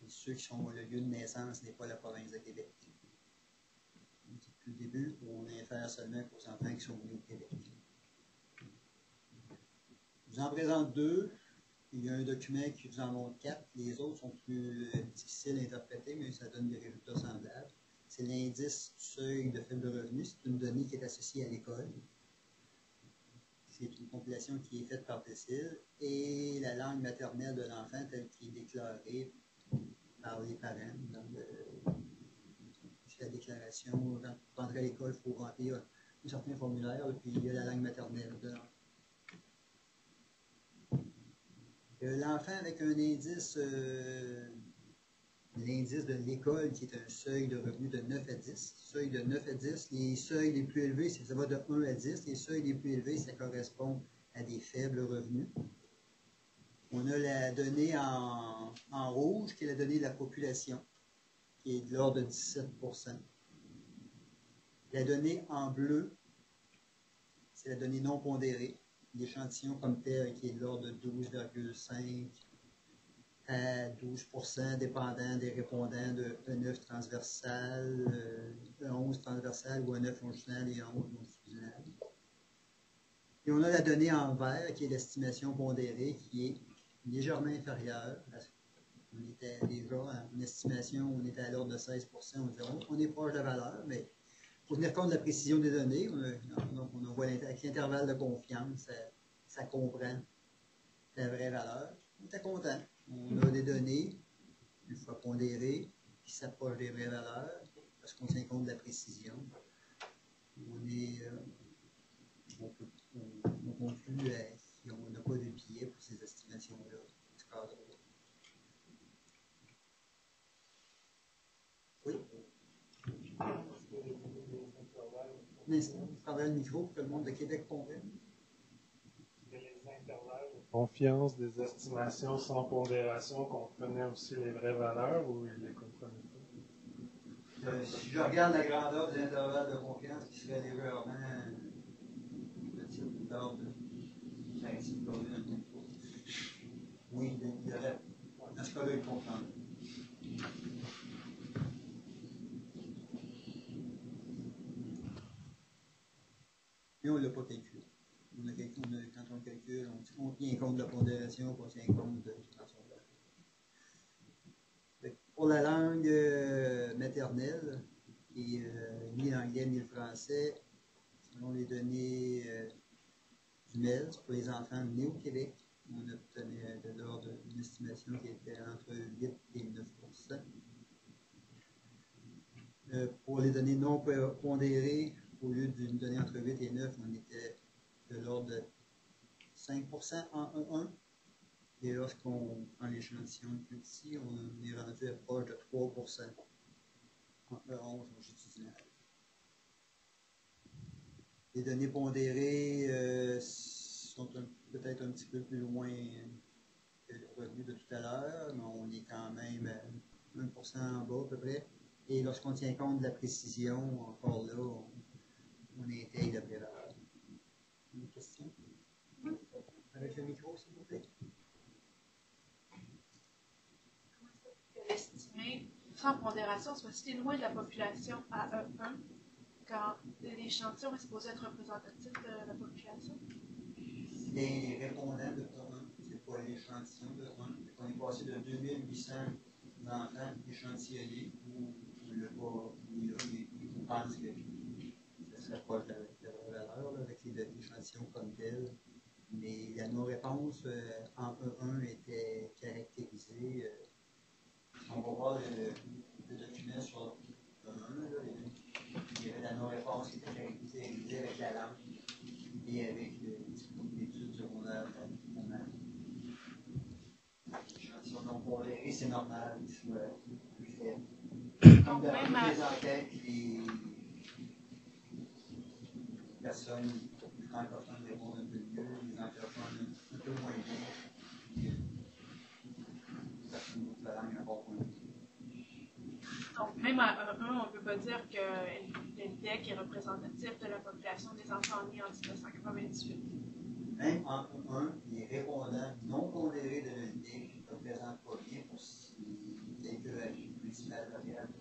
ceux qui sont le lieu de naissance n'est pas la province de Québec. Depuis le début, on infère seulement aux enfants qui sont nés au Québec. Je vous en présente deux. Il y a un document qui vous en montre 4. Les autres sont plus difficiles à interpréter, mais ça donne des résultats semblables. C'est l'indice du seuil de faible revenu. C'est une donnée qui est associée à l'école. C'est une compilation qui est faite par décile. Et la langue maternelle de l'enfant telle qu'il est déclarée par les parents. C'est la déclaration. Pour entrer à l'école, il faut remplir un certain formulaire. Puis il y a la langue maternelle de l'enfant. L'enfant avec un indice, l'indice de l'école qui est un seuil de revenu de 9 à 10. Seuil de 9 à 10. Les seuils les plus élevés, ça va de 1 à 10. Les seuils les plus élevés, ça correspond à des faibles revenus. On a la donnée en rouge, qui est la donnée de la population, qui est de l'ordre de 17%. La donnée en bleu, c'est la donnée non pondérée. L'échantillon comme tel qui est de l'ordre de 12,5 à 12%, dépendant des répondants de E9 transversal, E11 transversal ou E9 longitudinal et E11 longitudinal. Et on a la donnée en vert qui est l'estimation pondérée qui est légèrement inférieure. On était déjà à une estimation, on était à l'ordre de 16%, on est proche de la valeur, mais pour tenir compte de la précision des données, on voit avec l'intervalle de confiance, ça comprend la vraie valeur. On était content. On a des données, une fois pondérées, qui s'approchent des vraies valeurs, parce qu'on tient compte de la précision. On conclut qu'on n'a pas de biais pour ces estimations-là. Oui? Je parlerai le micro pour que le monde de Québec comprenne. Confiance des estimations sans pondération comprenaient aussi les vraies valeurs ou ils ne les comprenaient pas? Si je regarde la grandeur des intervalles de confiance qui serait légèrement petite d'ordre de 5. Oui, il y aurait. Dans ce cas-là, il comprend. Mais on ne l'a pas calculé. Quand on le calcule, on tient compte de la pondération, on tient compte du temps de sondage. Pour la langue maternelle, Et ni l'anglais ni le français, selon les données du MELS, pour les enfants nés au Québec, on obtenait de l'ordre d'une estimation qui était entre 8 et 9 pour les données non pondérées, au lieu d'une donnée entre 8 et 9, on était de l'ordre de 5 en E1. Et lorsqu'on prend l'échantillon plus petit, on est rendu à proche de 3 en E11 longitudinal. Les données pondérées sont peut-être un petit peu plus loin que le revenu de tout à l'heure, mais on est quand même à 1 en bas à peu près. Et lorsqu'on tient compte de la précision, encore là, on intègre la prévaleur. Une question? Avec le micro, s'il vous plaît. Comment ça fait que l'estimer sans pondération soit si loin de la population à E1 quand l'échantillon est supposé être représentatif de la population? Les répondants de E1, c'est pas l'échantillon de E1. On est passé de 2800 enfants échantillonnés où on pense que ça serait proche de la vraie valeur là, avec l'échantillon comme tel. Mais la non-réponse en E1 était caractérisée. On va voir le document sur E1. Il y avait la non-réponse qui était caractérisée avec la langue et avec l'étude secondaire. L'échantillon non pondéré, c'est normal qu'il soit plus faible. Comme dans toutes les enquêtes, les personnes francophones répondent un peu mieux, les anglophones un peu moins bien, et les personnes d'autres langues encore moins bien. Donc, même à E1, on ne peut pas dire que l'INDEC est représentatif de la population des enfants nés en 1998. Même en E1, les répondants non pondérés de l'INDEC ne représentent pas bien pour les calculs principales variables.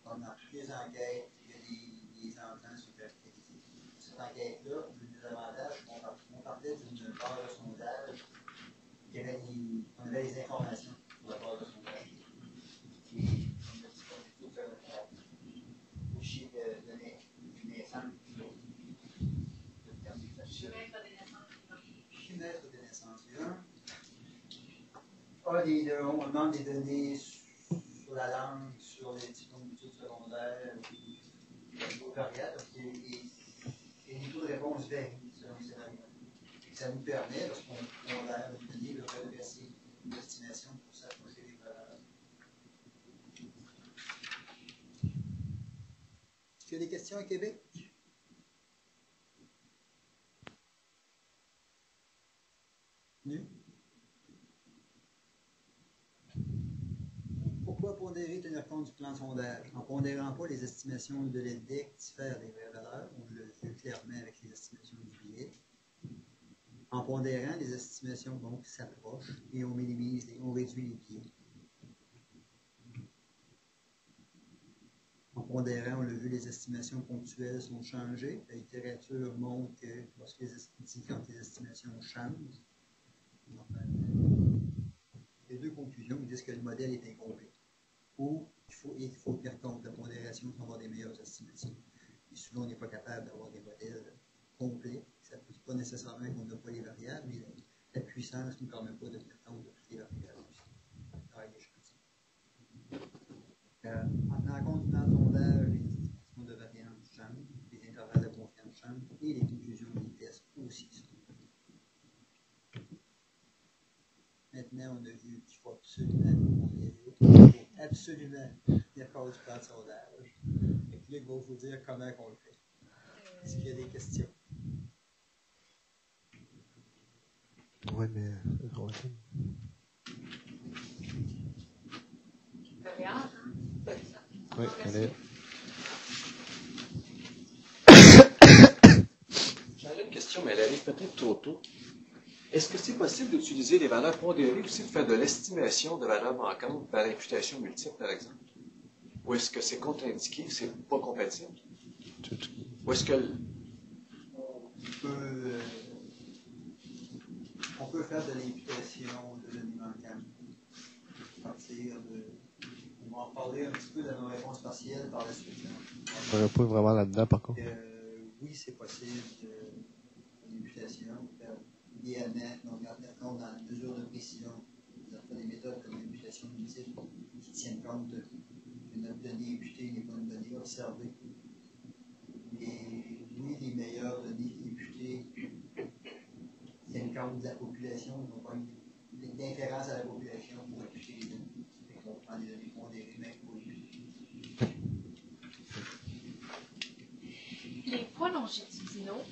Comme dans toutes les enquêtes, les enfants sont caractérisés. Cette enquête-là, le désavantage, on partait d'une barre de sondage, on avait les informations sur la barre de sondage. Et on a dit qu'on est tout le chiffre de naissance, le terme d'exagération. Chimètre de naissance. On demande des données sur la langue, sur les diplômes d'études secondaires, au niveau variable, parce que les niveaux de réponse varient selon ces variables. Ça nous permet, lorsqu'on pondère une donnée, de redresser une estimation pour s'approcher des valeurs. Est-ce qu'il y a des questions à Québec? Nu? Pourquoi pondérer tenir compte du plan de sondage? En pondérant pas, les estimations de l'INDEC diffèrent des vraies valeurs. On l'a vu clairement avec les estimations du billet. En pondérant, les estimations donc s'approchent et on minimise, on réduit les biais. En pondérant, on l'a vu, les estimations ponctuelles sont changées. La littérature montre que lorsque quand les estimations changent, les deux conclusions disent que le modèle est incomplet. Ou il faut tenir compte de la pondération pour avoir des meilleures estimations. Et souvent, on n'est pas capable d'avoir des modèles complets. Ça ne veut pas nécessairement qu'on n'a pas les variables, mais la puissance ne nous permet pas de tenir compte de toutes les variables aussi. En tenant compte du plan de sondage, les estimations de variance changent, les intervalles de confiance changent et les conclusions des tests aussi sont. Maintenant, on a vu qu'il faut absolument tenir compte du plan de sondage. Et puis, Luc va vous dire comment on le fait. Est-ce qu'il y a des questions? Oui, mais. Oui, allez. J'avais une question, mais elle arrive peut-être trop tôt. Est-ce que c'est possible d'utiliser les valeurs pondérées aussi pour faire de l'estimation de valeurs manquantes par imputation multiple, par exemple? Ou est-ce que c'est contre-indiqué, c'est pas compatible? Ou est-ce que... On peut faire de l'imputation de données manquantes à partir de... On va en parler un petit peu de nos réponses partielles par la suite. On ne pas vraiment là-dedans, par contre. Oui, c'est possible une imputation. Idéalement, donc en tenir compte dans la mesure de précision, des méthodes comme l'imputation multiple qui tiennent compte que notre donnée imputée n'est pas une donnée observée. Et oui, les meilleures données imputées tiennent compte de la population, n'ont pas d'inférence à la population pour imputer les données. On prend des données pondérées même pour imputer. Les poids longitudinaux,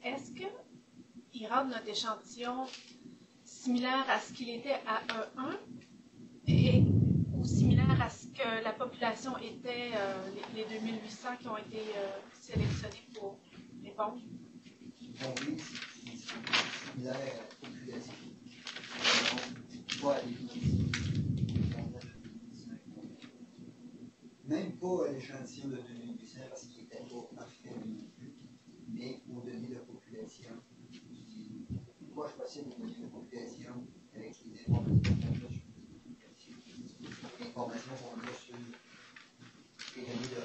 est-ce qu'ils rendent notre échantillon similaire à ce qu'il était à E1 ou similaire à ce que la population était, les 2800 qui ont été sélectionnés pour répondre? Donc oui, c'est similaire à la population. Donc, pas à même pas à l'échantillon de 2800 parce qu'il n'était pas parfait non plus, mais aux données de population. Pourquoi je passais aux données de population avec les informations qu'on a sur les informations qu'on a sur les données de 1.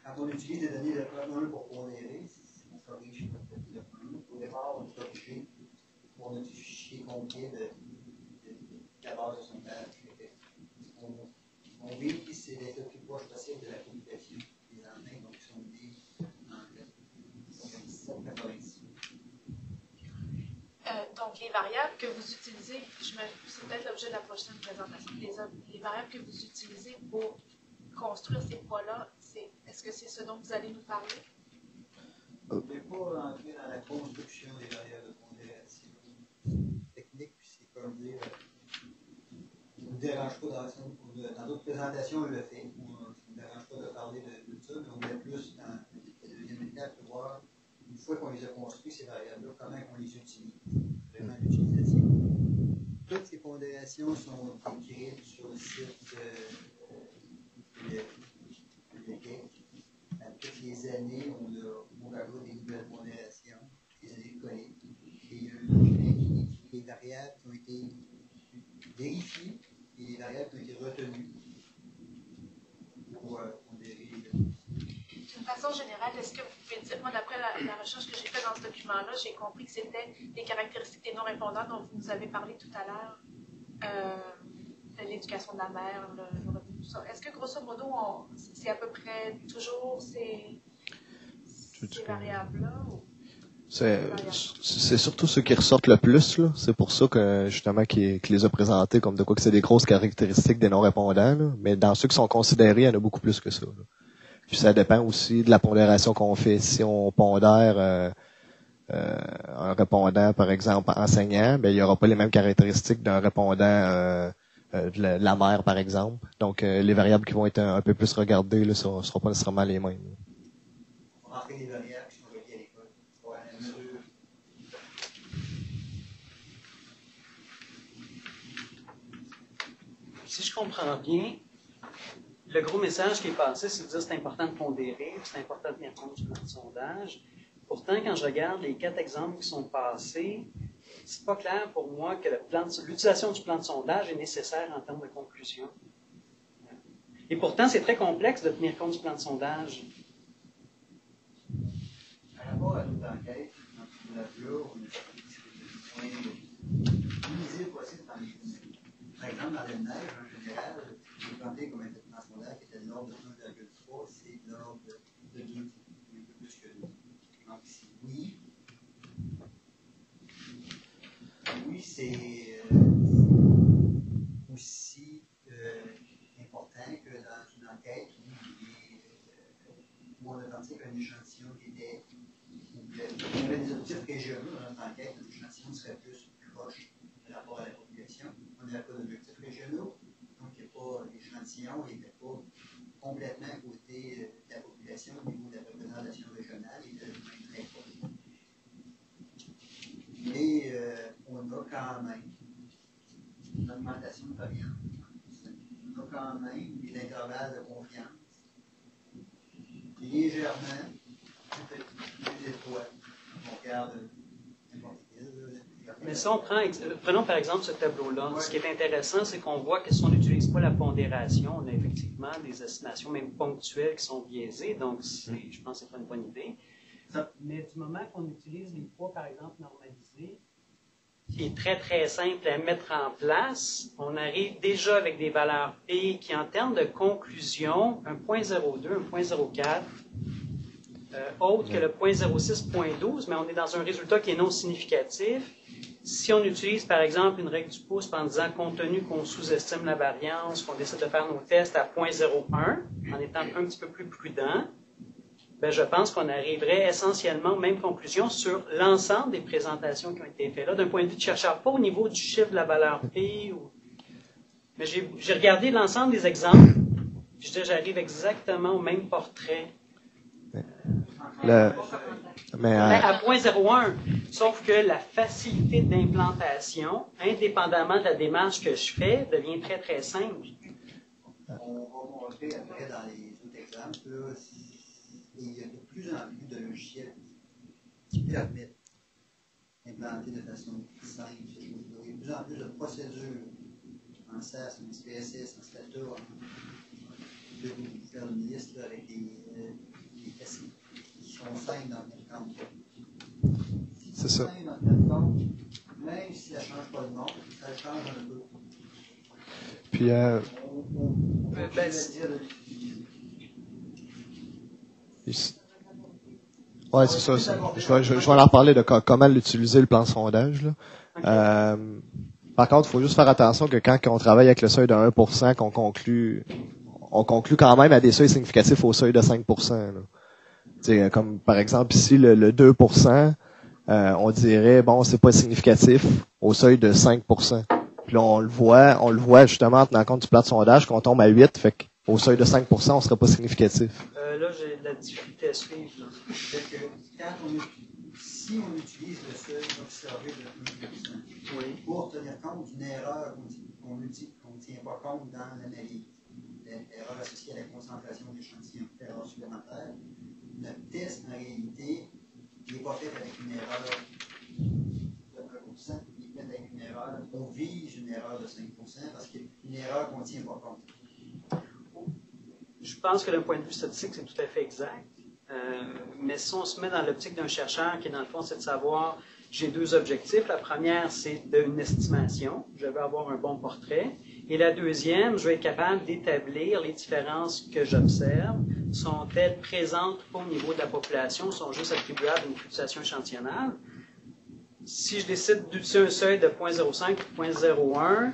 Quand on utilise des données de 1 pour pondérer, on corrige de 1. Au départ, on corrige pour notre fichier complet de la base de sondage. On vit, c'est d'être le plus proche possible de la population. Les lendemains, donc, sont mis en 97-90. Donc, les variables que vous utilisez, c'est peut-être l'objet de la prochaine présentation, les variables que vous utilisez pour construire ces poids-là, est-ce que c'est ce dont vous allez nous parler? Je ne vais pas entrer dans la construction des variables de pondération technique, puis c'est comme dire, ça ne nous dérange pas dans d'autres présentations, on le fait. Ça ne nous dérange pas de parler de ça, mais on est plus dans la deuxième étape de voir, une fois qu'on les a construits, ces variables-là, comment on les utilise. Vraiment l'utilisation. Toutes ces pondérations sont écrites sur le site de GEC. À toutes les années, on rajoute des nouvelles pondérations, des années collées. Et il y a un document qui décrit les variables qui ont été vérifiées et les variables qui ont été retenues pour pondérer les données. D'une façon générale, est-ce que vous pouvez dire, moi d'après la recherche que j'ai faite dans ce document-là, j'ai compris que c'était les caractéristiques des non-répondants dont vous nous avez parlé tout à l'heure, l'éducation de la mère, le revenu, tout ça. Est-ce que grosso modo, c'est à peu près toujours ces variables-là? C'est surtout ceux qui ressortent le plus, là. C'est pour ça que, justement, qu'il les a présentés comme de quoi que c'est des grosses caractéristiques des non-répondants, là. Mais dans ceux qui sont considérés, il y en a beaucoup plus que ça, là. Puis ça dépend aussi de la pondération qu'on fait. Si on pondère un répondant, par exemple, enseignant, ben il n'y aura pas les mêmes caractéristiques d'un répondant de la mère, par exemple. Donc, les variables qui vont être un peu plus regardées ne seront pas nécessairement les mêmes. On va rentrer des variables qui sont reliées à l'école. Pour la mesure. Si je comprends bien, le gros message qui est passé, c'est de dire que c'est important de pondérer, c'est important de tenir compte du plan de sondage. Pourtant, quand je regarde les 4 exemples qui sont passés, c'est pas clair pour moi que l'utilisation du plan de sondage est nécessaire en termes de conclusion. Et pourtant, c'est très complexe de tenir compte du plan de sondage. Par rapport à toute enquête, dans la fleur, on a des points plus visibles possibles dans les données. Par exemple, dans le neige, en général, les quantités comme un traitement sondage qui était de l'ordre de 1,3, c'est de l'ordre de 2, un peu plus que 2. Donc, oui, c'est aussi important que dans une enquête où on authentique un échantillon qui était. Il y avait des objectifs régionaux dans notre enquête, l'échantillon serait plus proche par rapport à la population. On n'avait pas d'objectifs régionaux, donc l'échantillon n'était pas complètement à côté de la population au niveau de la représentation régionale, il était très proche. Mais on a quand même une augmentation de variance. On a quand même des intervalles de confiance légèrement plus étroits. On regarde n'importe quel, Mais si on prenons par exemple ce tableau-là, ce qui est intéressant, c'est qu'on voit que si on n'utilise pas la pondération, on a effectivement des estimations même ponctuelles qui sont biaisées, donc je pense que c'est pas une bonne idée. Mais du moment qu'on utilise les poids, par exemple, normalisés, qui est très, très simple à mettre en place, on arrive déjà avec des valeurs P qui, en termes de conclusion, un 0.02, un 0.04, autre que le 0.06, 0.12, mais on est dans un résultat qui est non significatif. Si on utilise, par exemple, une règle du pouce en disant, compte tenu qu'on sous-estime la variance, qu'on décide de faire nos tests à 0.01, en étant un petit peu plus prudent, ben, je pense qu'on arriverait essentiellement aux mêmes conclusions sur l'ensemble des présentations qui ont été faites là, d'un point de vue de chercheur, pas au niveau du chiffre de la valeur P. Mais j'ai regardé l'ensemble des exemples, puis j'arrive exactement au même portrait. À 0.01, sauf que la facilité d'implantation, indépendamment de la démarche que je fais, devient très, très simple. On va montrer après dans les autres exemples, là, il y a de plus en plus de logiciels qui permettent d'implanter de façon simple ces choses-là. Il y a de plus en plus de procédures en SAS, en SPSS, en Stata. Je vais vous faire une liste là, avec des tests qui sont simples dans le compte. C'est ça. Simple dans le compte, même si ça ne change pas le nom, ça change un peu. Puis, on peut dire de l'utiliser. Ouais, c'est ça. Je vais leur parler de comment l'utiliser, le plan de sondage. Là. Par contre, il faut juste faire attention que quand on travaille avec le seuil de 1%, on conclut quand même à des seuils significatifs au seuil de 5%. Là. Comme par exemple ici, le 2%, on dirait, bon, c'est pas significatif au seuil de 5%. Puis là, on le voit justement en tenant compte du plan de sondage qu'on tombe à 8, fait qu'au seuil de 5%, on serait pas significatif. Là, j'ai de la difficulté à suivre. Si on utilise le seuil observé de 1%, pour tenir compte d'une erreur qu'on ne tient pas compte dans l'analyse, l'erreur associée à la concentration d'échantillons, l'erreur supplémentaire, notre test, en réalité, n'est pas fait avec une erreur de 1%, il est fait avec une erreur, on vise une erreur de 5% parce qu'une erreur qu'on ne tient pas compte. Je pense que d'un point de vue statistique, c'est tout à fait exact. Mais si on se met dans l'optique d'un chercheur qui, dans le fond, c'est de savoir, j'ai deux objectifs. La première, c'est une estimation. Je veux avoir un bon portrait. Et la deuxième, je vais être capable d'établir les différences que j'observe. Sont-elles présentes au niveau de la population? Sont juste attribuables à une fluctuation échantillonnale? Si je décide d'utiliser un seuil de 0.05 ou 0.01,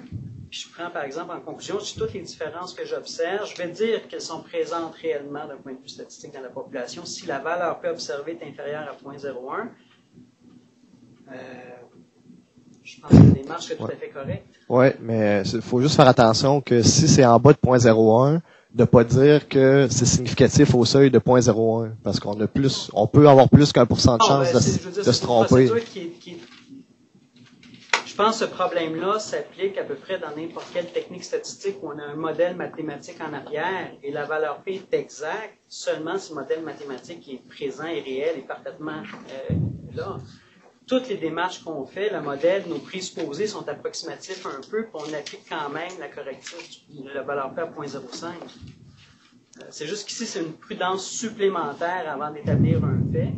puis je prends par exemple en conclusion, sur toutes les différences que j'observe, je vais dire qu'elles sont présentes réellement d'un point de vue statistique dans la population. Si la valeur P observée est inférieure à 0.01, je pense que la démarche est tout à fait correcte. Oui, mais il faut juste faire attention que si c'est en bas de 0.01, de pas dire que c'est significatif au seuil de 0.01, parce qu'on peut avoir plus qu'un % de chance de se tromper. Je pense que ce problème-là s'applique à peu près dans n'importe quelle technique statistique où on a un modèle mathématique en arrière et la valeur P est exacte seulement si le modèle mathématique est présent et réel et parfaitement là. Toutes les démarches qu'on fait, le modèle, nos présupposés sont approximatifs un peu, puis on applique quand même la corrective de la valeur P à 0.05. C'est juste qu'ici, c'est une prudence supplémentaire avant d'établir un fait.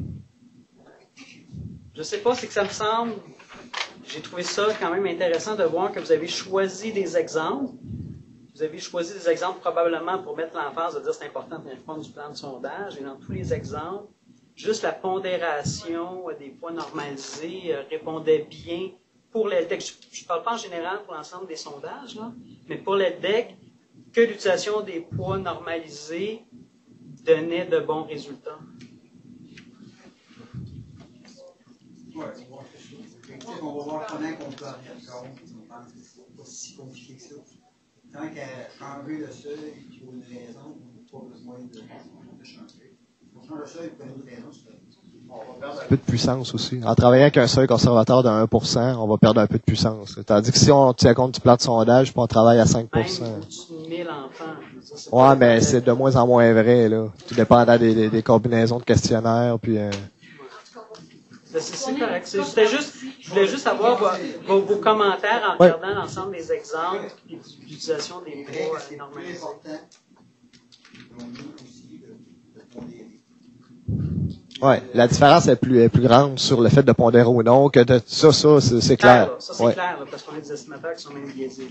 Je ne sais pas, c'est que ça me semble... J'ai trouvé ça quand même intéressant de voir que vous avez choisi des exemples. Vous avez choisi des exemples probablement pour mettre l'emphase de dire c'est important de tenir compte du plan de sondage. Et dans tous les exemples, juste la pondération des poids normalisés répondait bien pour l'ELDEC. Je ne parle pas en général pour l'ensemble des sondages, là, mais pour l'ELDEC, que l'utilisation des poids normalisés donnait de bons résultats. Ouais, on va voir comment on peut en tenir compte. On pense que c'est pas si compliqué que ça. Tant qu'à changer le seuil pour une raison, on n'a pas besoin de changer. On change le seuil pour une autre raison, on va perdre un peu de puissance aussi. En travaillant avec un seuil conservateur de 1%, on va perdre un peu de puissance. Tandis que si on tient compte du plan de sondage, puis on travaille à 5%. Même au-dessus de 1000 enfants. Ouais, mais c'est de moins en moins vrai, là. Tout dépendant des combinaisons de questionnaires, puis... C'est correct. Je voulais juste avoir vos commentaires en Ouais. regardant l'ensemble des exemples et l'utilisation des poids C'est plus normalisés. important, selon nous aussi, de pondérer. Ouais, la différence est plus grande sur le fait de pondérer ou non que de ça, c'est clair. Là. Ça, c'est Ouais. clair, là, parce qu'on a des estimateurs qui sont même biaisés.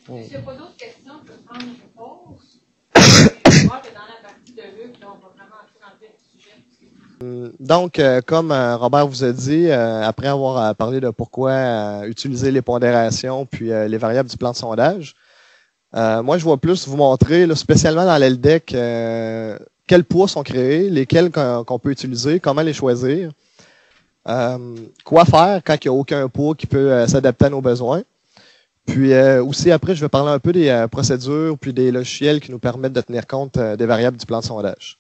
S'il n'y a pas d'autres questions, je peux prendre une pause. Je vois que dans la partie de Luc, là, on va vraiment entrer dans le vif du sujet. Donc, comme Robert vous a dit, après avoir parlé de pourquoi utiliser les pondérations puis les variables du plan de sondage, moi, je vais plus vous montrer, là, spécialement dans l'LDEC, quels poids sont créés, lesquels qu'on peut utiliser, comment les choisir, quoi faire quand il n'y a aucun poids qui peut s'adapter à nos besoins. Puis aussi, après, je vais parler un peu des procédures puis des logiciels qui nous permettent de tenir compte des variables du plan de sondage.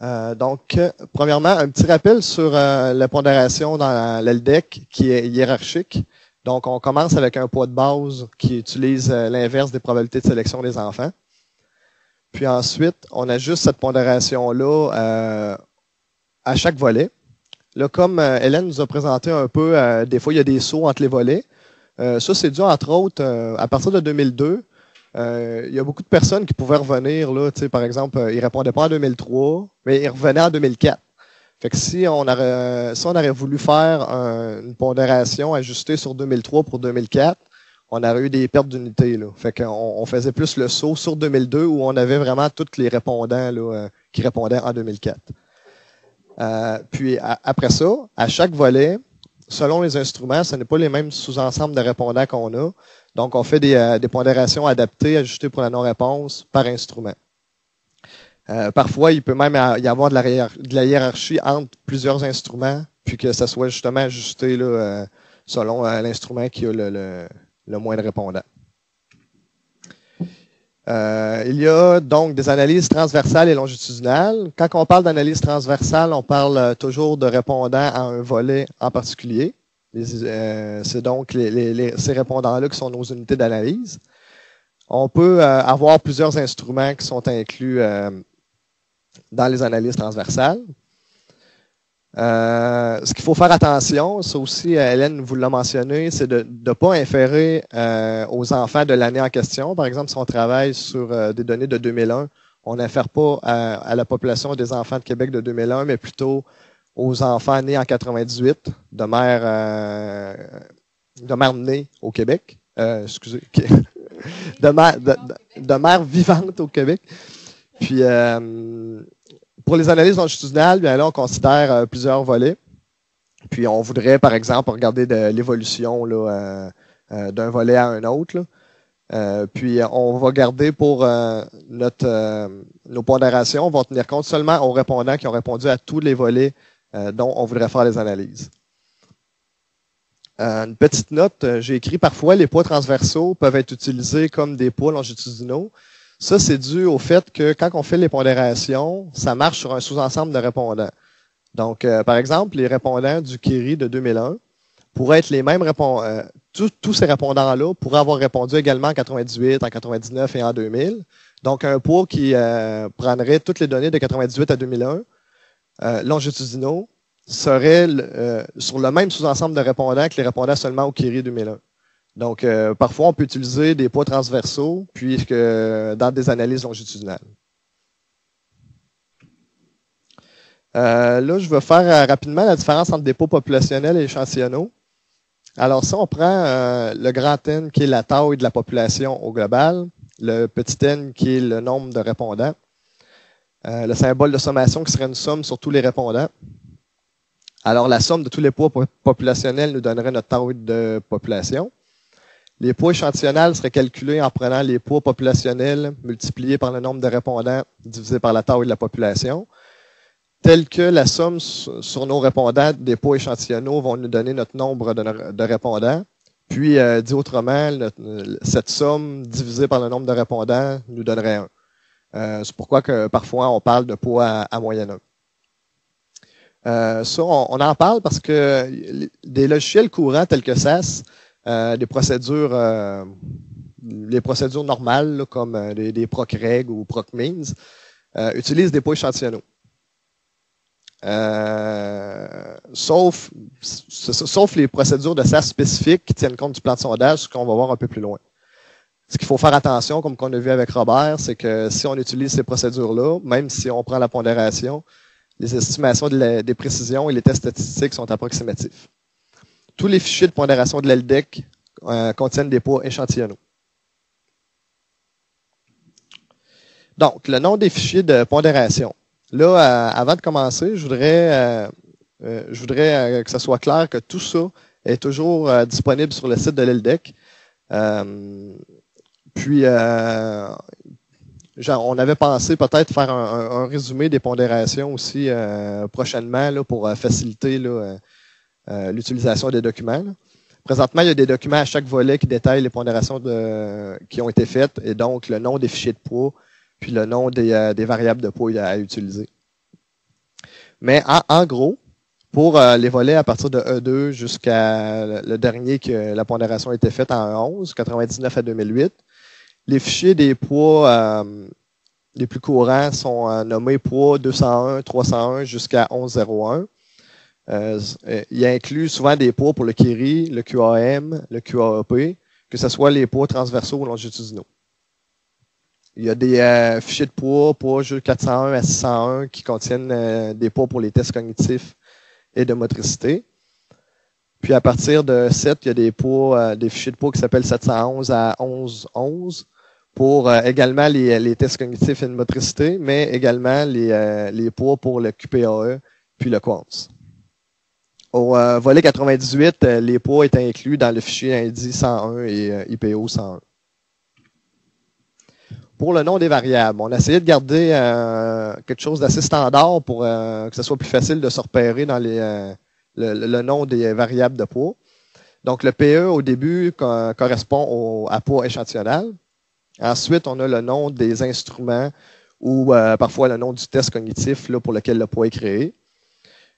Donc, premièrement, un petit rappel sur la pondération dans l'LDEC qui est hiérarchique. Donc, on commence avec un poids de base qui utilise l'inverse des probabilités de sélection des enfants. Puis ensuite, on ajuste cette pondération-là à chaque volet. Là, comme Hélène nous a présenté un peu, des fois, il y a des sauts entre les volets. Ça, c'est dû, entre autres, à partir de 2002, il y a beaucoup de personnes qui pouvaient revenir. Là, par exemple, ils ne répondaient pas en 2003, mais ils revenaient en 2004. Fait que si on aurait voulu faire une pondération ajustée sur 2003 pour 2004, on aurait eu des pertes d'unités. Fait qu'on faisait plus le saut sur 2002 où on avait vraiment tous les répondants là, qui répondaient en 2004. Puis après ça, à chaque volet, selon les instruments, ce n'est pas les mêmes sous-ensembles de répondants qu'on a. Donc, on fait des pondérations adaptées, ajustées pour la non-réponse par instrument. Parfois, il peut même y avoir de la hiérarchie entre plusieurs instruments, puis que ça soit justement ajusté là, selon l'instrument qui a le moins de répondants. Il y a donc des analyses transversales et longitudinales. Quand on parle d'analyse transversale, on parle toujours de répondants à un volet en particulier. C'est donc ces répondants-là qui sont nos unités d'analyse. On peut avoir plusieurs instruments qui sont inclus dans les analyses transversales. Ce qu'il faut faire attention, ça aussi, Hélène vous l'a mentionné, c'est de ne pas inférer aux enfants de l'année en question. Par exemple, si on travaille sur des données de 2001, on n'infère pas à la population des enfants de Québec de 2001, mais plutôt aux enfants nés en 98, de mère née au Québec. Excusez. de mère vivante au Québec. Puis, pour les analyses longitudinales, bien là, on considère plusieurs volets. Puis, on voudrait, par exemple, regarder de l'évolution là, d'un volet à un autre. Là. Puis, on va garder pour nos pondérations, on va tenir compte seulement aux répondants qui ont répondu à tous les volets dont on voudrait faire les analyses. Une petite note, j'ai écrit parfois les poids transversaux peuvent être utilisés comme des poids longitudinaux. Ça, c'est dû au fait que quand on fait les pondérations, ça marche sur un sous-ensemble de répondants. Donc, par exemple, les répondants du Curie de 2001 pourraient être les mêmes répondants. Tous ces répondants-là pourraient avoir répondu également en 98, en 99 et en 2000. Donc, un poids qui prendrait toutes les données de 98 à 2001, longitudinaux, serait sur le même sous-ensemble de répondants que les répondants seulement au Curie 2001. Donc, parfois, on peut utiliser des poids transversaux puisque dans des analyses longitudinales. Là, je vais faire rapidement la différence entre des poids populationnels et échantillonnaux. Alors, ça, on prend le grand N qui est la taille de la population au global, le petit n qui est le nombre de répondants, le symbole de sommation qui serait une somme sur tous les répondants. Alors, la somme de tous les poids populationnels nous donnerait notre taille de population. Les poids échantillonnels seraient calculés en prenant les poids populationnels multipliés par le nombre de répondants divisé par la taille de la population, tel que la somme sur nos répondants des poids échantillonnaux vont nous donner notre nombre de répondants. Puis, dit autrement, cette somme divisée par le nombre de répondants nous donnerait 1. C'est pourquoi que parfois on parle de poids à moyenne 1. Ça, on en parle parce que des logiciels courants tels que SAS, les procédures normales là, comme des procreg ou procmeans, utilisent des poids échantillonnaux. Sauf les procédures de SAS spécifiques qui tiennent compte du plan de sondage, ce qu'on va voir un peu plus loin. Ce qu'il faut faire attention, comme qu'on a vu avec Robert, c'est que si on utilise ces procédures-là, même si on prend la pondération, les estimations des précisions et les tests statistiques sont approximatifs. Tous les fichiers de pondération de l'LDEC contiennent des poids échantillonnaux. Donc, le nom des fichiers de pondération. Là, avant de commencer, je voudrais que ce soit clair que tout ça est toujours disponible sur le site de l'LDEC. On avait pensé peut-être faire un résumé des pondérations aussi prochainement là, pour faciliter l'utilisation des documents. Là. Présentement, il y a des documents à chaque volet qui détaillent les pondérations qui ont été faites et donc le nom des fichiers de poids puis le nom des variables de poids à utiliser. Mais en gros, pour les volets à partir de E2 jusqu'à le dernier que la pondération a été faite en 11, 99 à 2008, les fichiers des poids les plus courants sont nommés poids 201, 301 jusqu'à 1101. Il inclut souvent des poids pour le KIRI, le QAM, le QAP, que ce soit les poids transversaux ou longitudinaux. Il y a des fichiers de poids 401 à 601 qui contiennent des poids pour les tests cognitifs et de motricité. Puis à partir de 7, il y a des fichiers de poids qui s'appellent 711 à 1111 pour également les tests cognitifs et de motricité, mais également les poids pour le QPAE puis le QANS. Au volet 98, les poids étaient inclus dans le fichier INDI 101 et IPO 101. Pour le nom des variables, on a essayé de garder quelque chose d'assez standard pour que ce soit plus facile de se repérer dans le nom des variables de poids. Donc, le PE, au début, correspond à poids échantillonnal. Ensuite, on a le nom des instruments ou parfois le nom du test cognitif là, pour lequel le poids est créé.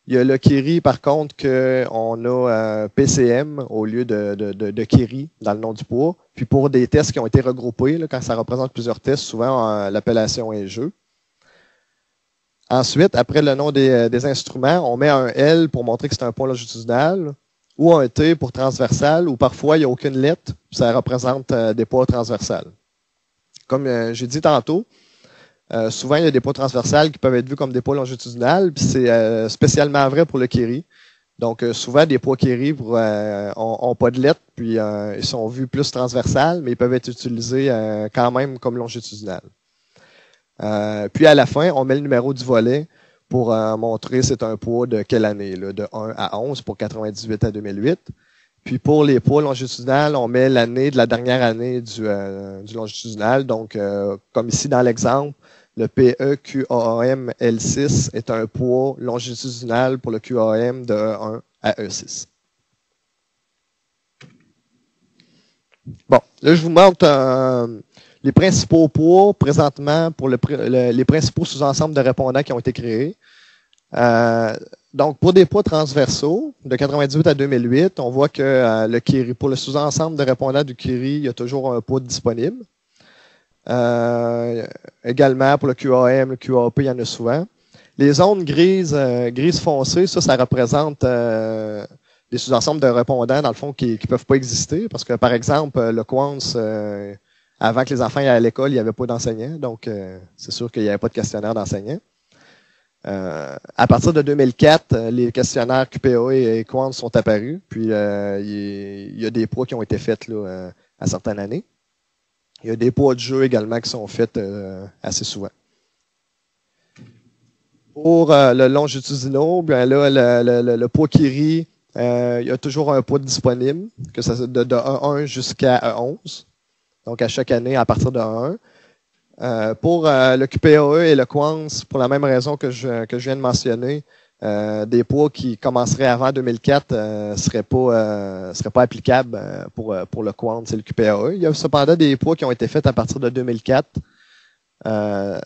Il y a le KIRI, par contre, qu'on a PCM au lieu de KIRI dans le nom du poids. Puis pour des tests qui ont été regroupés, là, quand ça représente plusieurs tests, souvent l'appellation est jeu. Ensuite, après le nom des instruments, on met un L pour montrer que c'est un poids longitudinal, ou un T pour transversal, ou parfois il n'y a aucune lettre, ça représente des poids transversales. Comme j'ai dit tantôt, souvent, il y a des poids transversales qui peuvent être vus comme des poids longitudinales, puis c'est spécialement vrai pour le KIRI. Donc, souvent, des poids KIRI ont pas de lettres, puis ils sont vus plus transversales, mais ils peuvent être utilisés quand même comme longitudinales. Puis, à la fin, on met le numéro du volet pour montrer c'est un poids de quelle année, là, de 1 à 11 pour 98 à 2008. Puis pour les poids longitudinales, on met l'année de la dernière année du longitudinal. Donc, comme ici dans l'exemple, le PE-QAM L6 est un poids longitudinal pour le QAM de E1 à E6. Bon, là, je vous montre les principaux poids présentement pour les principaux sous-ensembles de répondants qui ont été créés. Donc, pour des poids transversaux, de 98 à 2008, on voit que le KIRI, pour le sous-ensemble de répondants du KIRI, il y a toujours un poids disponible. Également, pour le QAM, le QAP, il y en a souvent. Les zones grises foncées, ça représente des sous-ensembles de répondants, dans le fond, qui ne peuvent pas exister. Parce que, par exemple, le QANS, avant que les enfants aillent à l'école, il n'y avait pas d'enseignants. Donc, c'est sûr qu'il n'y avait pas de questionnaire d'enseignants. À partir de 2004, les questionnaires QPAE et QANS sont apparus. Puis, il y a des poids qui ont été faits là, à certaines années. Il y a des poids de jeu également qui sont faits assez souvent. Pour le longitudinal, bien là, le poids KIRI, il y a toujours un poids disponible, que ça de 1 jusqu'à 11. Donc, à chaque année, à partir de 1. Pour le QPAE et le QANS, pour la même raison que je viens de mentionner, des poids qui commenceraient avant 2004 seraient pas applicables pour le QANS et le QPAE. Il y a cependant des poids qui ont été faits à partir de 2004.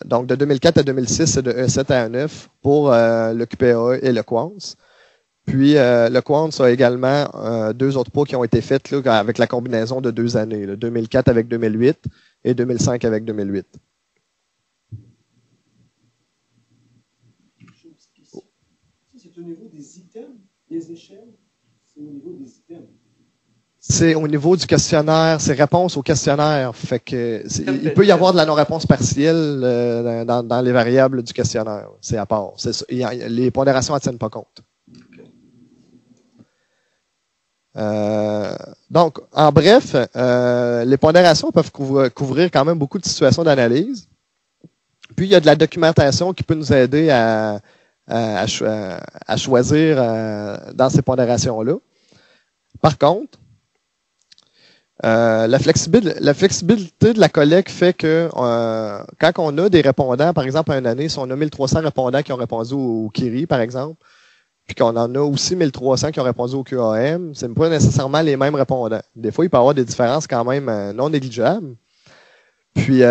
Donc, de 2004 à 2006, c'est de E7 à E9 pour le QPAE et le QANS. Puis, le QANS a également deux autres poids qui ont été faits là, avec la combinaison de 2 années, là, 2004 avec 2008 et 2005 avec 2008. Les échelles, c'est au niveau des items. C'est au niveau du questionnaire, c'est réponse au questionnaire. Fait que il peut y avoir de la non-réponse partielle dans les variables du questionnaire. C'est à part. Les pondérations ne tiennent pas compte. Donc, en bref, les pondérations peuvent couvrir quand même beaucoup de situations d'analyse. Puis, il y a de la documentation qui peut nous aider à choisir dans ces pondérations-là. Par contre, la flexibilité de la collecte fait que quand on a des répondants, par exemple, à une année, si on a 1300 répondants qui ont répondu au Curie, par exemple, puis qu'on en a aussi 1300 qui ont répondu au QAM, c'est pas nécessairement les mêmes répondants. Des fois, il peut y avoir des différences quand même non négligeables. Puis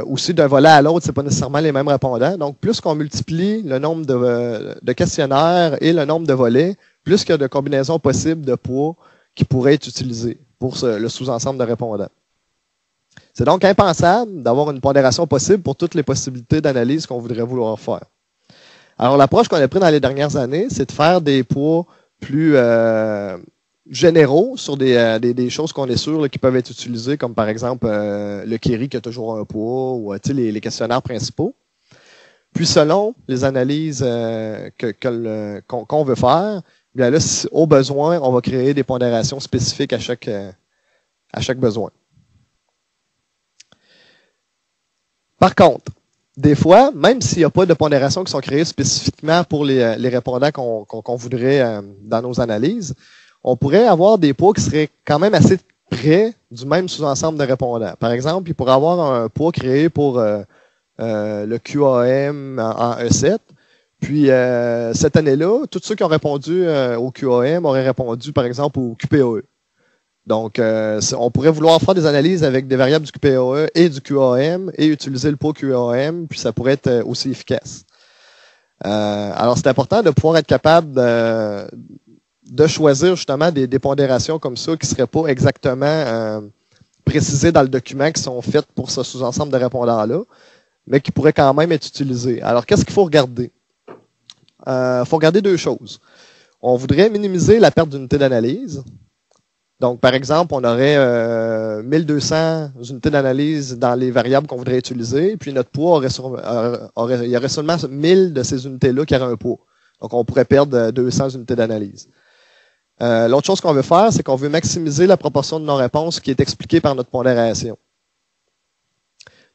aussi, d'un volet à l'autre, c'est pas nécessairement les mêmes répondants. Donc, plus qu'on multiplie le nombre de questionnaires et le nombre de volets, plus qu'il y a de combinaisons possibles de poids qui pourraient être utilisées pour le sous-ensemble de répondants. C'est donc impensable d'avoir une pondération possible pour toutes les possibilités d'analyse qu'on voudrait vouloir faire. Alors, l'approche qu'on a prise dans les dernières années, c'est de faire des poids plus généraux sur des choses qu'on est sûr là, qui peuvent être utilisées, comme par exemple le Curie qui a toujours un poids, ou les questionnaires principaux. Puis, selon les analyses qu'on veut faire, bien là, au besoin, on va créer des pondérations spécifiques à chaque besoin. Par contre, des fois, même s'il n'y a pas de pondérations qui sont créées spécifiquement pour les répondants qu'on voudrait dans nos analyses, on pourrait avoir des poids qui seraient quand même assez près du même sous-ensemble de répondants. Par exemple, il pourrait avoir un poids créé pour le QAM en E7. Puis, cette année-là, tous ceux qui ont répondu au QAM auraient répondu, par exemple, au QPAE. Donc, on pourrait vouloir faire des analyses avec des variables du QPAE et du QAM et utiliser le pot QAM, puis ça pourrait être aussi efficace. Alors, c'est important de pouvoir être capable de choisir justement des pondérations comme ça qui ne seraient pas exactement précisées dans le document, qui sont faites pour ce sous-ensemble de répondants-là, mais qui pourraient quand même être utilisées. Alors, qu'est-ce qu'il faut regarder? Il faut regarder deux choses. On voudrait minimiser la perte d'unités d'analyse. Donc, par exemple, on aurait 1200 unités d'analyse dans les variables qu'on voudrait utiliser, puis notre poids il y aurait seulement 1000 de ces unités-là qui auraient un poids. Donc, on pourrait perdre 200 unités d'analyse. L'autre chose qu'on veut faire, c'est qu'on veut maximiser la proportion de non-réponses qui est expliquée par notre pondération.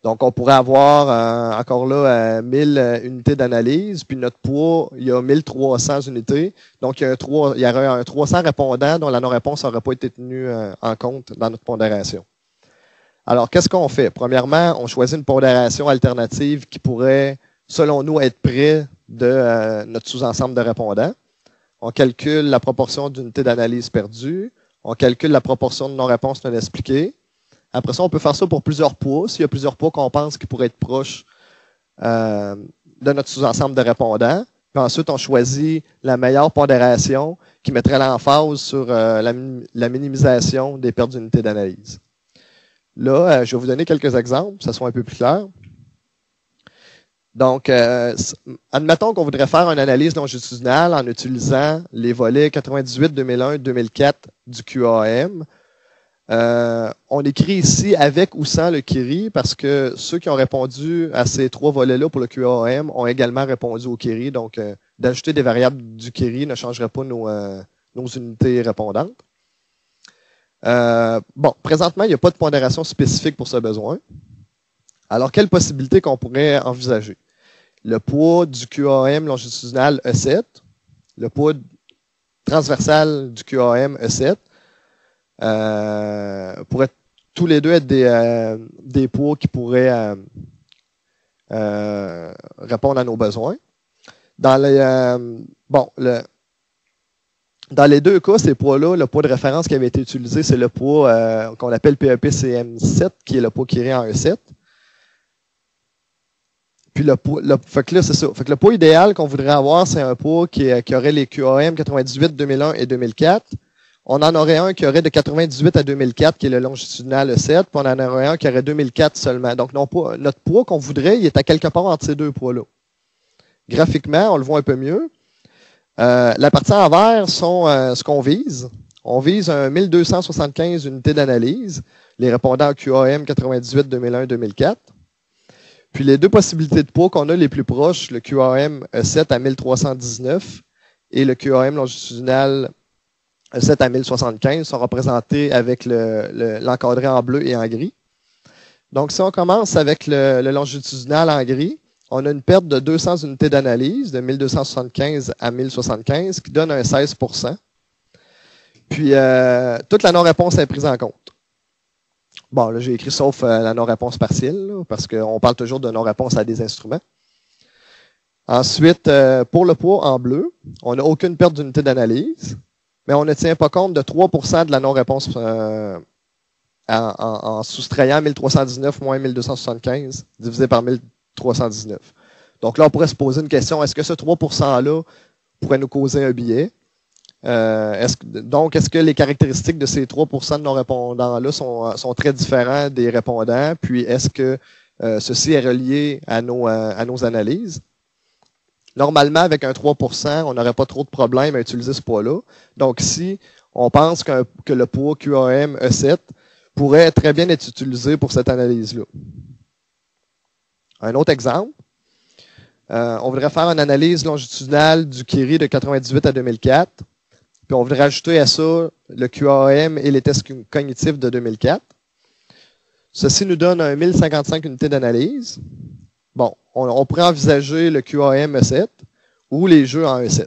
Donc, on pourrait avoir encore là 1000 unités d'analyse, puis notre poids, il y a 1300 unités. Donc, il y aurait un 300 répondants dont la non-réponse n'aurait pas été tenue en compte dans notre pondération. Alors, qu'est-ce qu'on fait? Premièrement, on choisit une pondération alternative qui pourrait, selon nous, être près de notre sous-ensemble de répondants. On calcule la proportion d'unités d'analyse perdues. On calcule la proportion de non-réponses non expliquées. Après ça, on peut faire ça pour plusieurs poids. S'il y a plusieurs poids qu'on pense qui pourraient être proches de notre sous-ensemble de répondants. Puis ensuite, on choisit la meilleure pondération qui mettrait l'emphase sur la minimisation des pertes d'unités d'analyse. Là, je vais vous donner quelques exemples, que ça soit un peu plus clair. Donc, admettons qu'on voudrait faire une analyse longitudinale en utilisant les volets 98, 2001, 2004 du QAM. On écrit ici avec ou sans le Curie parce que ceux qui ont répondu à ces trois volets-là pour le QAM ont également répondu au Curie. Donc, d'ajouter des variables du Curie ne changerait pas nos unités répondantes. Bon, présentement, il n'y a pas de pondération spécifique pour ce besoin. Alors, quelle possibilité qu'on pourrait envisager? Le poids du QAM longitudinal E7, le poids transversal du QAM E7, pourraient tous les deux être des poids qui pourraient répondre à nos besoins. Dans les deux cas, ces poids-là, le poids de référence qui avait été utilisé, c'est le poids qu'on appelle PEP-CM7, qui est le poids Curie en E7. Puis fait que là, c'est ça. Fait que le poids idéal qu'on voudrait avoir, c'est un poids qui aurait les QAM 98, 2001 et 2004. On en aurait un qui aurait de 98 à 2004, qui est le longitudinal E7, puis on en aurait un qui aurait 2004 seulement. Donc, notre poids qu'on voudrait, il est à quelque part entre ces deux poids-là. Graphiquement, on le voit un peu mieux. La partie en vert sont ce qu'on vise. On vise un 1275 unités d'analyse, les répondants QAM 98, 2001, 2004. Puis les deux possibilités de poids qu'on a les plus proches, le QAM E7 à 1319 et le QAM longitudinal E7 à 1075 sont représentés avec l'encadré en bleu et en gris. Donc, si on commence avec le longitudinal en gris, on a une perte de 200 unités d'analyse, de 1275 à 1075, qui donne un 16%. Puis, toute la non-réponse est prise en compte. Bon, là, j'ai écrit sauf la non-réponse partielle, là, parce qu'on parle toujours de non-réponse à des instruments. Ensuite, pour le poids en bleu, on n'a aucune perte d'unité d'analyse, mais on ne tient pas compte de 3% de la non-réponse en soustrayant 1319 moins 1275 divisé par 1319. Donc là, on pourrait se poser une question, est-ce que ce 3%-là pourrait nous causer un biais? Donc, est-ce que les caractéristiques de ces 3% de non-répondants-là sont très différents des répondants? Puis, est-ce que ceci est relié à nos analyses? Normalement, avec un 3%, on n'aurait pas trop de problèmes à utiliser ce poids-là. Donc, ici, on pense que le poids QAM E7 pourrait très bien être utilisé pour cette analyse-là. Un autre exemple, on voudrait faire une analyse longitudinale du Curie de 98 à 2004. Puis on voudrait ajouter à ça le QAM et les tests cognitifs de 2004. Ceci nous donne un 1055 unités d'analyse. Bon, on pourrait envisager le QAM E7 ou les jeux en E7.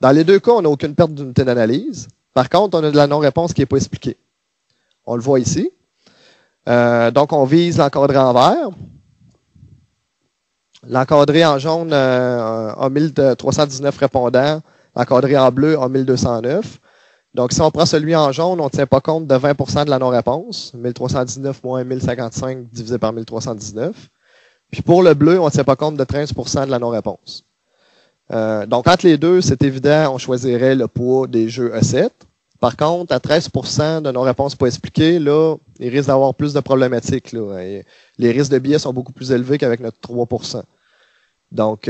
Dans les deux cas, on n'a aucune perte d'unité d'analyse. Par contre, on a de la non-réponse qui n'est pas expliquée. On le voit ici. Donc, on vise l'encadré en vert. L'encadré en jaune a 1319 répondants. L'encadré en bleu a 1209. Donc, si on prend celui en jaune, on ne tient pas compte de 20% de la non-réponse. 1319 moins 1055 divisé par 1319. Puis pour le bleu, on ne tient pas compte de 13% de la non-réponse. Donc, entre les deux, c'est évident, on choisirait le poids des jeux E7. Par contre, à 13% de non-réponse pas expliquée, là, il risque d'avoir plus de problématiques. Là. Et les risques de biais sont beaucoup plus élevés qu'avec notre 3%. Donc,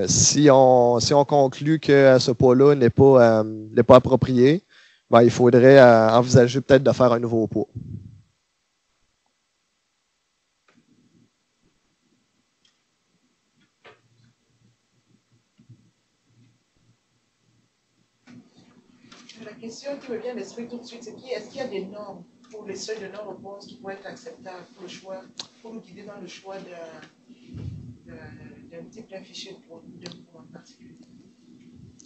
si on conclut que ce poids-là n'est pas approprié, ben, il faudrait envisager peut-être de faire un nouveau poids. La question qui me vient à l'esprit tout de suite, c'est est-ce qu'il y a des normes pour les seuils de non-réponse qui pourraient être acceptables pour le choix, pour nous guider dans le choix d'un type d'un fichier de poids en particulier?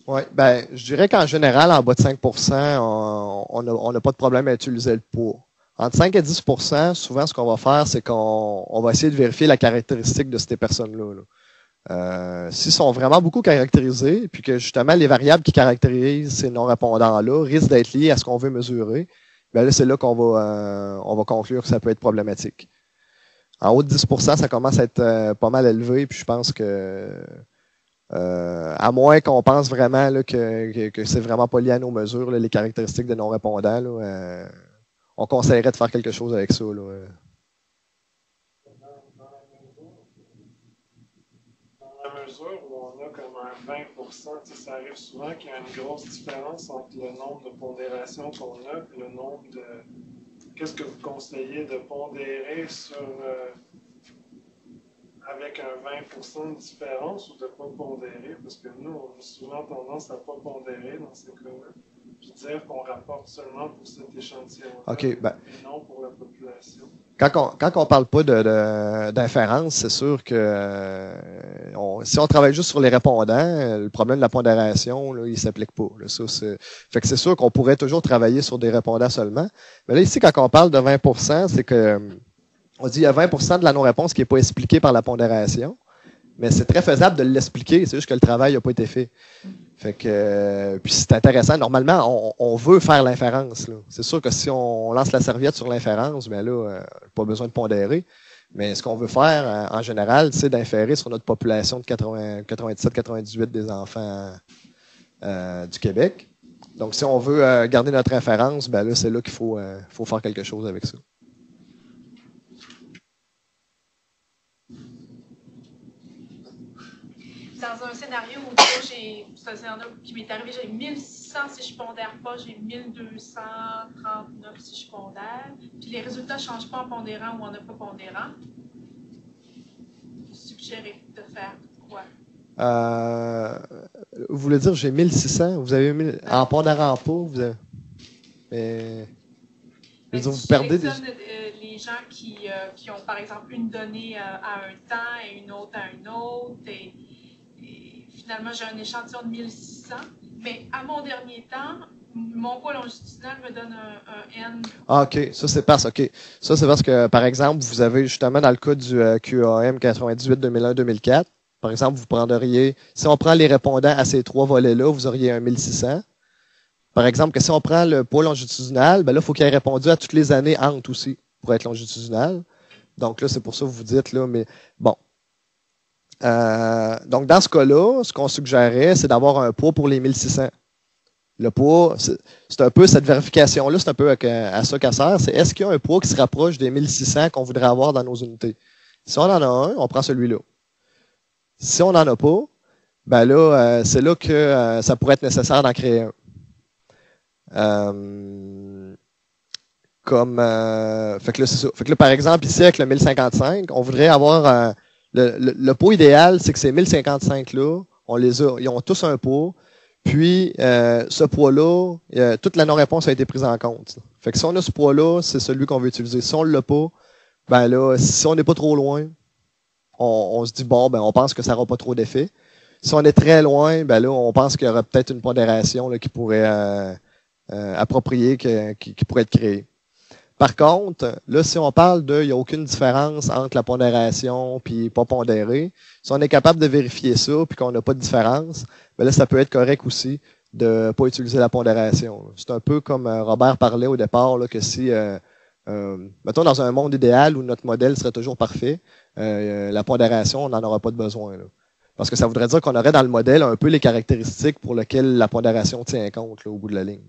Oui, ben, je dirais qu'en général, en bas de 5%, on n'a pas de problème à utiliser le poids. Entre 5 et 10%, souvent, ce qu'on va faire, c'est qu'on va essayer de vérifier la caractéristique de ces personnes-là. Là. S'ils sont vraiment beaucoup caractérisés, puis que justement les variables qui caractérisent ces non-répondants-là risquent d'être liées à ce qu'on veut mesurer, bien là, c'est là qu'on va conclure que ça peut être problématique. En haut de 10%, ça commence à être pas mal élevé, puis je pense que à moins qu'on pense vraiment là, que c'est vraiment pas lié à nos mesures, là, les caractéristiques de non-répondants, là, on conseillerait de faire quelque chose avec ça. Là. Mesure où on a comme un 20%, ça arrive souvent qu'il y a une grosse différence entre le nombre de pondérations qu'on a et le nombre de... Qu'est-ce que vous conseillez de pondérer avec un 20% de différence ou de ne pas pondérer? Parce que nous, on a souvent tendance à ne pas pondérer dans ces cas-là. Puis dire qu'on rapporte seulement pour cet échantillon et non pour la population. Quand on ne parle pas d'inférence, c'est sûr que si on travaille juste sur les répondants, le problème de la pondération, là, il ne s'applique pas. Là. Fait que c'est sûr qu'on pourrait toujours travailler sur des répondants seulement. Mais là, ici, quand on parle de 20%, c'est que on dit qu'il y a 20% de la non-réponse qui n'est pas expliquée par la pondération. Mais c'est très faisable de l'expliquer, c'est juste que le travail n'a pas été fait. Fait que puis c'est intéressant. Normalement, on veut faire l'inférence. C'est sûr que si on lance la serviette sur l'inférence, bien là, pas besoin de pondérer. Mais ce qu'on veut faire, en général, c'est d'inférer sur notre population de 97-98 des enfants du Québec. Donc, si on veut garder notre inférence, bien là, c'est là qu'il faut faire quelque chose avec ça. dans un scénario où c'est un scénario qui m'est arrivé, j'ai 1600 si je pondère pas, j'ai 1239 si je pondère, puis les résultats ne changent pas en pondérant ou en ne pas pondérant. Vous suggérez de faire quoi? Vous voulez dire j'ai 1600? Vous avez 1000 en pondérant pas? Vous avez, mais, je veux dire, vous perdez des... les gens qui ont, par exemple, une donnée à un temps et une autre à une autre, et finalement, j'ai un échantillon de 1600, mais à mon dernier temps, mon poids longitudinal me donne un N. Ah, OK. Ça, c'est parce que, par exemple, vous avez justement dans le cas du QAM 98 2001 2004, par exemple, vous prendriez, si on prend les répondants à ces 3 volets-là, vous auriez un 1600. Par exemple, que si on prend le poids longitudinal, ben là, il faut qu'il ait répondu à toutes les années entre aussi pour être longitudinal. Donc là, c'est pour ça que vous dites, là, mais bon. Donc, dans ce cas-là, ce qu'on suggérait, c'est d'avoir un poids pour les 1600. Le poids, c'est un peu cette vérification-là, c'est un peu à ça qu'elle sert. C'est est-ce qu'il y a un poids qui se rapproche des 1600 qu'on voudrait avoir dans nos unités? Si on en a un, on prend celui-là. Si on n'en a pas, ben là, c'est là que ça pourrait être nécessaire d'en créer un. Fait que là, c'est ça. Fait que là, par exemple, ici, avec le 1055, on voudrait avoir le pot idéal, c'est que ces 1055-là, ils ont tous un pot. Puis, ce poids-là, toute la non-réponse a été prise en compte. Fait que si on a ce poids-là, c'est celui qu'on veut utiliser. Si on l'a pas, ben là, si on n'est pas trop loin, on se dit, bon, ben on pense que ça n'aura pas trop d'effet. Si on est très loin, ben là, on pense qu'il y aura peut-être une pondération là, qui pourrait appropriée, qui pourrait être créée. Par contre, là, si on parle il n'y a aucune différence entre la pondération puis pas pondérée, si on est capable de vérifier ça puis qu'on n'a pas de différence, ben là, ça peut être correct aussi de pas utiliser la pondération. C'est un peu comme Robert parlait au départ, là, que si, mettons, dans un monde idéal où notre modèle serait toujours parfait, la pondération, on n'en aura pas de besoin. Là. Parce que ça voudrait dire qu'on aurait dans le modèle un peu les caractéristiques pour lesquelles la pondération tient compte là, au bout de la ligne.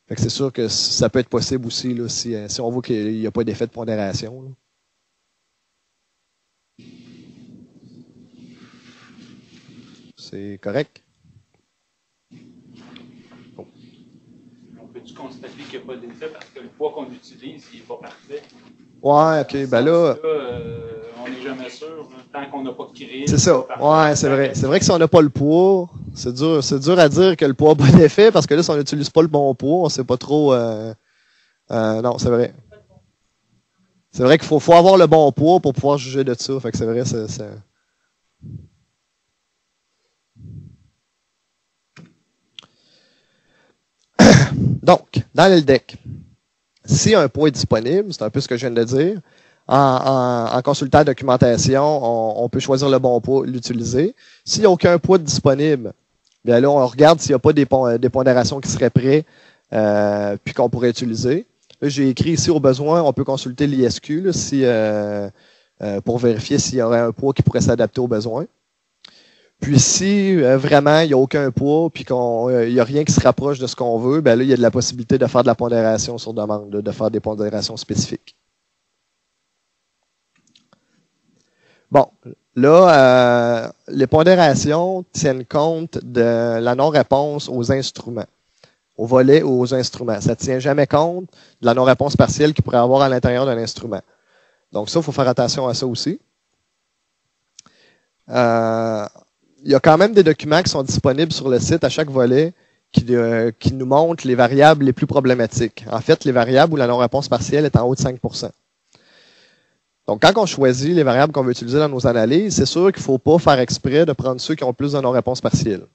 Fait que c'est sûr que ça peut être possible aussi là, si on voit qu'il n'y a pas d'effet de pondération. Là. C'est correct? On peut-tu constater qu'il n'y a pas d'effet parce que le poids qu'on utilise, il n'est pas parfait? Ouais, OK. Ben là, on n'est jamais sûr, tant qu'on n'a pas créé. C'est ça. Ouais, c'est vrai. C'est vrai que si on n'a pas le poids, c'est dur à dire que le poids n'a pas d'effet parce que là, si on n'utilise pas le bon poids, on ne sait pas trop. Non, c'est vrai. C'est vrai qu'il faut avoir le bon poids pour pouvoir juger de ça. Fait que c'est vrai, c'est. Donc, dans le LDEC, si un poids est disponible, c'est un peu ce que je viens de dire, en consultant la documentation, on peut choisir le bon poids, l'utiliser. S'il n'y a aucun poids disponible, bien là, on regarde s'il n'y a pas des pondérations qui seraient prêts puis qu'on pourrait utiliser. Là, j'ai écrit ici au besoin, on peut consulter l'ISQ là, pour vérifier s'il y aurait un poids qui pourrait s'adapter aux besoins. Puis si vraiment il n'y a aucun poids puis qu'il n'y a rien qui se rapproche de ce qu'on veut, ben là, il y a de la possibilité de faire de la pondération sur demande, de faire des pondérations spécifiques. Bon, là, les pondérations tiennent compte de la non-réponse aux instruments, au volet ou aux instruments. Ça ne tient jamais compte de la non-réponse partielle qu'il pourrait avoir à l'intérieur d'un instrument. Donc ça, il faut faire attention à ça aussi. Il y a quand même des documents qui sont disponibles sur le site à chaque volet qui nous montrent les variables les plus problématiques. En fait, les variables où la non-réponse partielle est en haut de 5%. Donc, quand on choisit les variables qu'on veut utiliser dans nos analyses, c'est sûr qu'il ne faut pas faire exprès de prendre ceux qui ont plus de non-réponse partielle.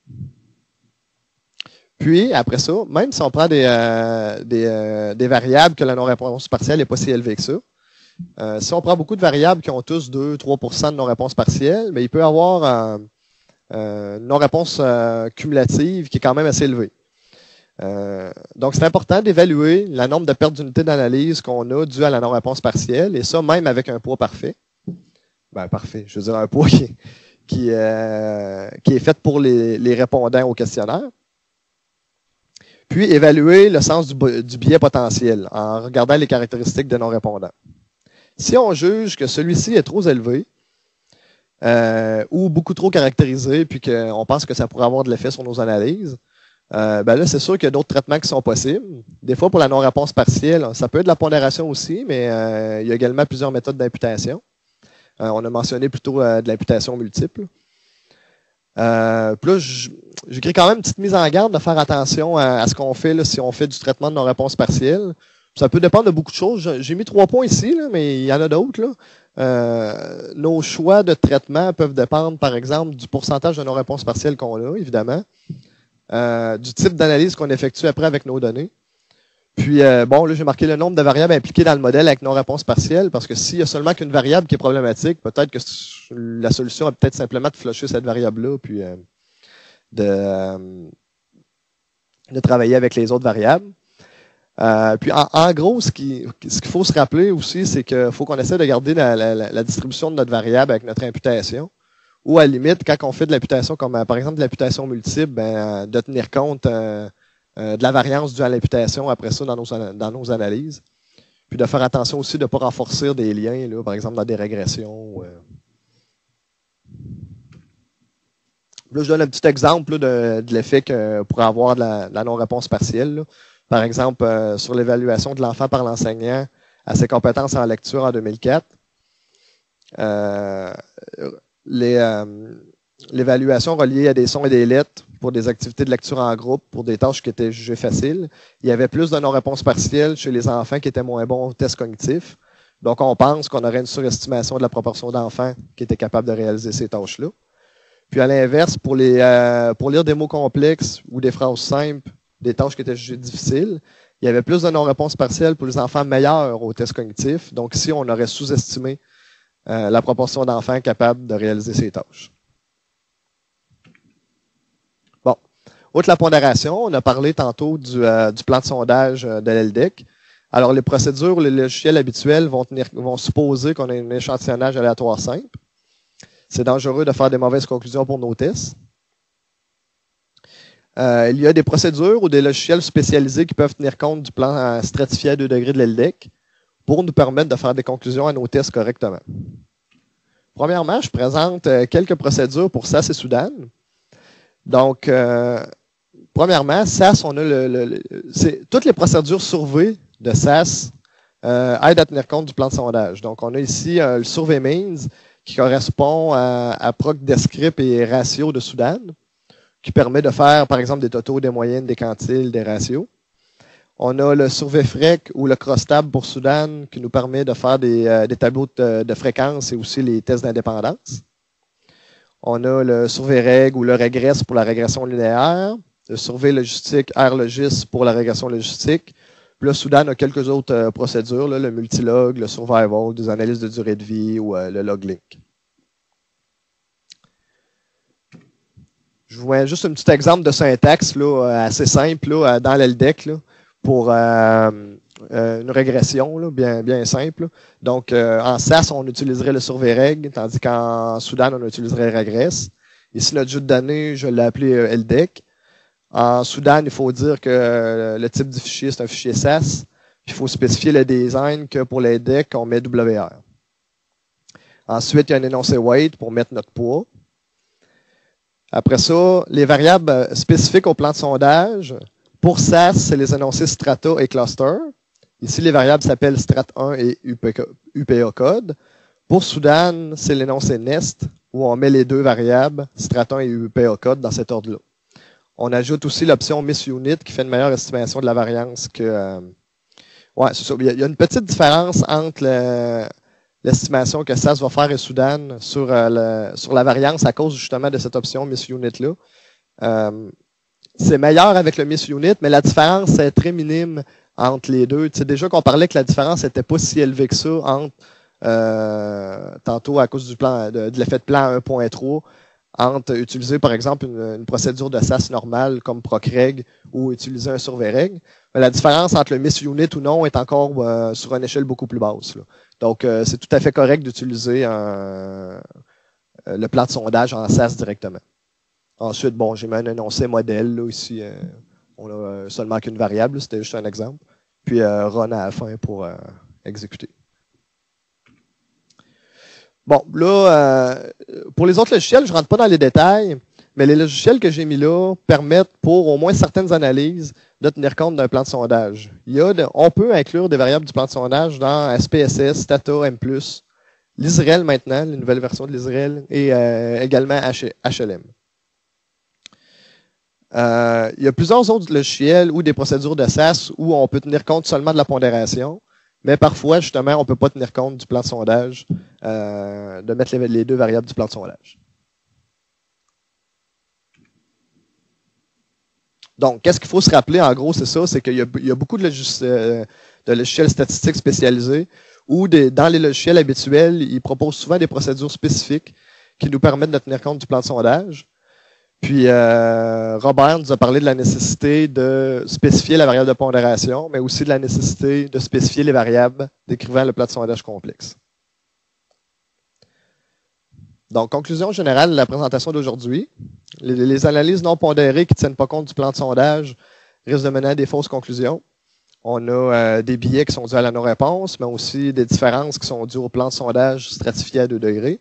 Puis, après ça, même si on prend des variables que la non-réponse partielle n'est pas si élevée que ça, si on prend beaucoup de variables qui ont tous 2-3% de non-réponse partielle, mais il peut y avoir une non-réponse cumulative qui est quand même assez élevée. Donc, c'est important d'évaluer le nombre de pertes d'unités d'analyse qu'on a dû à la non-réponse partielle, et ça, même avec un poids parfait. Ben, parfait. Je veux dire, un poids qui est fait pour les répondants au questionnaire. Puis, évaluer le sens du biais potentiel en regardant les caractéristiques des non-répondants. Si on juge que celui-ci est trop élevé, ou beaucoup trop caractérisé, puis qu'on pense que ça pourrait avoir de l'effet sur nos analyses, ben là, c'est sûr qu'il y a d'autres traitements qui sont possibles. Des fois, pour la non-réponse partielle, ça peut être de la pondération aussi, mais il y a également plusieurs méthodes d'imputation. On a mentionné plutôt de l'imputation multiple. Puis là, j'écris quand même une petite mise en garde de faire attention à ce qu'on fait là, si on fait du traitement de non-réponse partielle. Ça peut dépendre de beaucoup de choses. J'ai mis 3 points ici, là, mais il y en a d'autres. Nos choix de traitement peuvent dépendre, par exemple, du pourcentage de non-réponse partielle qu'on a, évidemment, du type d'analyse qu'on effectue après avec nos données. Puis, bon, là, j'ai marqué le nombre de variables impliquées dans le modèle avec non-réponse partielle, parce que s'il y a seulement qu'une variable qui est problématique, peut-être que la solution est peut-être simplement de flusher cette variable-là, puis de travailler avec les autres variables. Puis, en gros, ce qu'il faut se rappeler aussi, c'est qu'il faut qu'on essaie de garder la distribution de notre variable avec notre imputation. Ou, à la limite, quand on fait de l'imputation, comme par exemple de l'imputation multiple, ben, de tenir compte de la variance due à l'imputation après ça dans nos analyses. Puis de faire attention aussi de ne pas renforcer des liens, là, par exemple dans des régressions. Là, je donne un petit exemple là, de l'effet que pourrait avoir de la non-réponse partielle. Là. Par exemple, sur l'évaluation de l'enfant par l'enseignant à ses compétences en lecture en 2004. L'évaluation reliée à des sons et des lettres pour des activités de lecture en groupe, pour des tâches qui étaient jugées faciles. Il y avait plus de non-réponse partielle chez les enfants qui étaient moins bons aux tests cognitifs. Donc, on pense qu'on aurait une surestimation de la proportion d'enfants qui étaient capables de réaliser ces tâches-là. Puis, à l'inverse, pour lire des mots complexes ou des phrases simples, des tâches qui étaient jugées difficiles, il y avait plus de non-réponse partielle pour les enfants meilleurs aux tests cognitifs. Donc, ici, on aurait sous-estimé la proportion d'enfants capables de réaliser ces tâches. Bon. Outre la pondération, on a parlé tantôt du plan de sondage de l'ELDEC. Alors, les procédures, les logiciels habituels vont supposer qu'on a un échantillonnage aléatoire simple. C'est dangereux de faire des mauvaises conclusions pour nos tests. Il y a des procédures ou des logiciels spécialisés qui peuvent tenir compte du plan stratifié à 2 degrés de l'ELDEC pour nous permettre de faire des conclusions à nos tests correctement. Premièrement, je présente quelques procédures pour SAS et Soudan. Donc, premièrement, SAS, on a toutes les procédures survey de SAS aident à tenir compte du plan de sondage. Donc, on a ici le survey means qui correspond à proc descript et ratio de Soudan, qui permet de faire, par exemple, des totaux, des moyennes, des quantiles, des ratios. On a le survey FREC ou le crosstab pour Soudan qui nous permet de faire des tableaux de fréquence et aussi les tests d'indépendance. On a le survey reg ou le regress pour la régression linéaire, le survey logistique RLogis pour la régression logistique. Puis là, Soudan a quelques autres procédures, là, le multilog, le survival, des analyses de durée de vie ou le loglink. Je vous mets juste un petit exemple de syntaxe là, assez simple là, dans l'ELDEC là, pour une régression là, bien simple. Là. Donc, en SAS, on utiliserait le survey reg, tandis qu'en Soudan, on utiliserait regress. Ici, notre jeu de données, je l'ai appelé LDEC. En Soudan, il faut dire que le type du fichier, c'est un fichier SAS. Puis il faut spécifier le design que pour l'LDEC, on met WR. Ensuite, il y a un énoncé weight pour mettre notre poids. Après ça, les variables spécifiques au plan de sondage. Pour SAS, c'est les énoncés strata et cluster. Ici, les variables s'appellent strat1 et UPA code. Pour Soudan, c'est l'énoncé nest, où on met les deux variables, strat1 et UPA code, dans cet ordre-là. On ajoute aussi l'option miss-unit, qui fait une meilleure estimation de la variance que... ouais, c'est ça. Il y a une petite différence entre l'estimation que SAS va faire et Soudan sur la variance à cause justement de cette option miss-unit-là. C'est meilleur avec le miss-unit, mais la différence est très minime entre les deux. Tu sais, déjà qu'on parlait que la différence n'était pas si élevée que ça entre tantôt à cause du plan de l'effet de plan 1.3 entre utiliser par exemple une procédure de SAS normale comme procreg ou utiliser un survey reg. Mais la différence entre le miss-unit ou non est encore sur une échelle beaucoup plus basse. Là. Donc, c'est tout à fait correct d'utiliser le plan de sondage en SAS directement. Ensuite, bon, j'ai mis un énoncé modèle, là, ici, on a seulement qu'une variable, c'était juste un exemple. Puis, run à la fin pour exécuter. Bon, là, pour les autres logiciels, je ne rentre pas dans les détails, mais les logiciels que j'ai mis là permettent, pour au moins certaines analyses, de tenir compte d'un plan de sondage. On peut inclure des variables du plan de sondage dans SPSS, Stata, M+, l'Israël maintenant, les nouvelles versions de l'Israël, et également HLM. Il y a plusieurs autres logiciels ou des procédures de SAS où on peut tenir compte seulement de la pondération, mais parfois, justement, on ne peut pas tenir compte du plan de sondage, de mettre les deux variables du plan de sondage. Donc, qu'est-ce qu'il faut se rappeler, en gros, c'est ça, c'est qu'il y a beaucoup de logiciels statistiques spécialisés où, dans les logiciels habituels, ils proposent souvent des procédures spécifiques qui nous permettent de tenir compte du plan de sondage. Puis, Robert nous a parlé de la nécessité de spécifier la variable de pondération, mais aussi de la nécessité de spécifier les variables décrivant le plan de sondage complexe. Donc, conclusion générale de la présentation d'aujourd'hui. Les analyses non pondérées qui ne tiennent pas compte du plan de sondage risquent de mener à des fausses conclusions. On a des biais qui sont dus à la non-réponse, mais aussi des différences qui sont dues au plan de sondage stratifié à 2 degrés.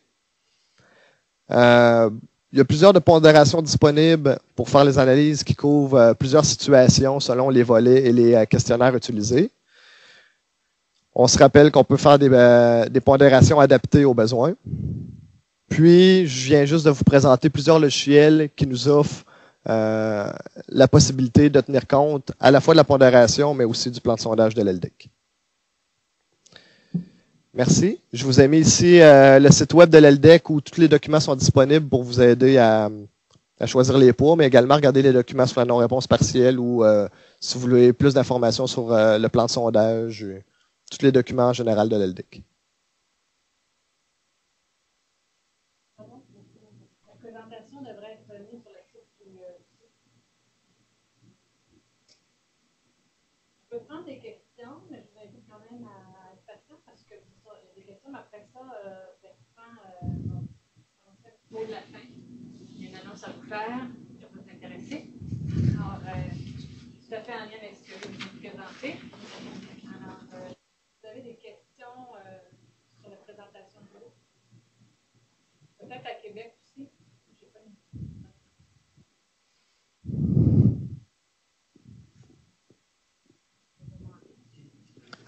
Il y a plusieurs de pondérations disponibles pour faire les analyses qui couvrent plusieurs situations selon les volets et les questionnaires utilisés. On se rappelle qu'on peut faire des pondérations adaptées aux besoins. Puis, je viens juste de vous présenter plusieurs logiciels qui nous offrent la possibilité de tenir compte à la fois de la pondération, mais aussi du plan de sondage de l'LDEC. Merci. Je vous ai mis ici le site web de l'LDEC où tous les documents sont disponibles pour vous aider à choisir les poids, mais également regarder les documents sur la non-réponse partielle ou si vous voulez plus d'informations sur le plan de sondage, tous les documents en général de l'LDEC. Devrait être mis sur le site du site. On peut prendre des questions, mais je vous invite quand même à être patient parce que il y a des questions, mais après ça, Bertrand va commencer un petit mot de la fin. Il y a une annonce à vous faire qui va vous intéresser. Alors, tout à fait en lien avec ce que je vais vous présenter. Alors, vous avez des questions sur la présentation de l'eau? Peut-être à Québec aussi.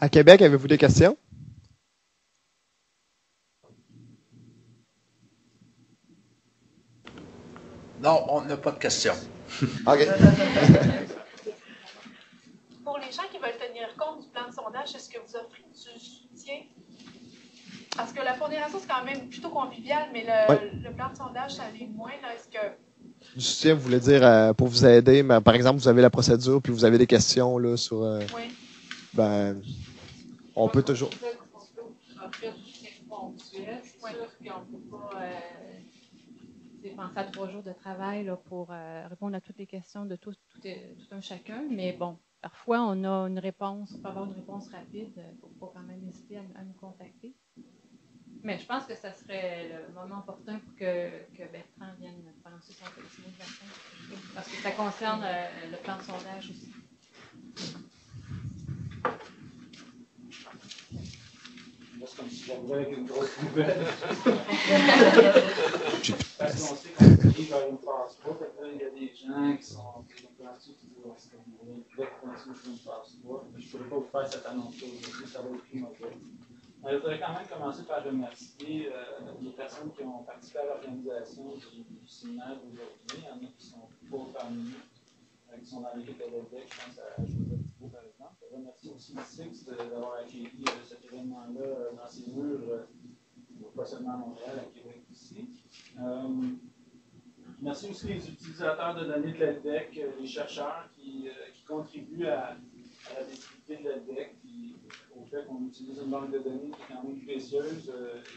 À Québec, avez-vous des questions? Non, on n'a pas de questions. OK. Pour les gens qui veulent tenir compte du plan de sondage, est-ce que vous offrez du soutien? Parce que la pondération, c'est quand même plutôt convivial, mais le plan de sondage, ça l'est moins. Est-ce que... Du soutien, vous voulez dire pour vous aider, mais par exemple, vous avez la procédure, puis vous avez des questions là, sur... oui. Ben, on peut toujours... En fait, c'est ponctuel. C'est sûr qu'on ne peut pas penser à 3 jours de travail là, pour répondre à toutes les questions de tout un chacun. Mais bon, parfois, on a une réponse, on peut avoir une réponse rapide. Il ne faut pas quand même hésiter à nous contacter. Mais je pense que ça serait le moment opportun pour que Bertrand vienne prononcer son petit mot de la fin. Parce que ça concerne le plan de sondage aussi. C'est comme si j'arrivais avec une grosse nouvelle. Parce qu'on sait qu'on arrive vers une phase 3, il y a des gens qui sont plantés qui disent est-ce que vous voulez continuer sur une phase 3. Je ne pourrais pas vous faire cette annonce-là aujourd'hui, ça va être primordial. Je voudrais quand même commencer par remercier les personnes qui ont participé à l'organisation du séminaire d'aujourd'hui. Il y en a qui sont pas parmi nous, qui sont dans l'équipe de l'EDEC, je pense à Joseph Thibault par exemple. Je remercie aussi Six d'avoir accueilli cet événement-là dans ses murs, pas seulement à Montréal, à Québec aussi. Merci aussi les utilisateurs de données de l'EDEC, les chercheurs qui contribuent à la visibilité de l'EDEC, au fait qu'on utilise une banque de données qui est quand même précieuse,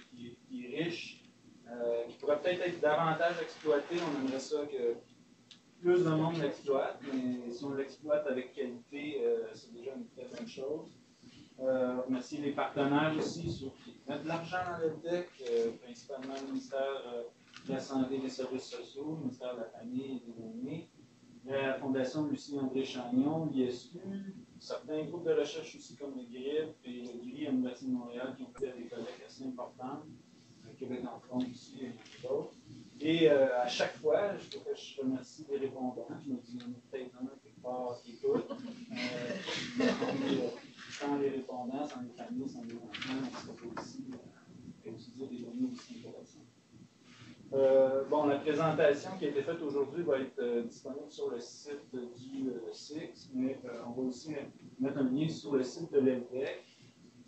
qui est riche, qui pourrait peut-être être davantage exploitée. On aimerait ça que plus de monde l'exploite, mais si on l'exploite avec qualité, c'est déjà une très bonne chose. Remercier les partenaires aussi, ceux qui mettent de l'argent dans l'EDEC, principalement le ministère de la Santé et des Services sociaux, le ministère de la Famille et des Aînés, la Fondation Lucie-André Chagnon, l'ISU, certains groupes de recherche aussi comme le GRIP et le GRI à l'Université de Montréal qui ont fait des collectes assez importantes, Québec en France aussi, et d'autres. Et à chaque fois, je faut que je remercie les répondants. Je me dis, il y en a peut-être un quelque part qui écoute. Sans les répondants, sans les familles, sans les enfants, on serait aussi utiliser des données aussi intéressantes. Bon, la présentation qui a été faite aujourd'hui va être disponible sur le site du SIX, mais on va aussi mettre un lien sur le site de l'ELDEC.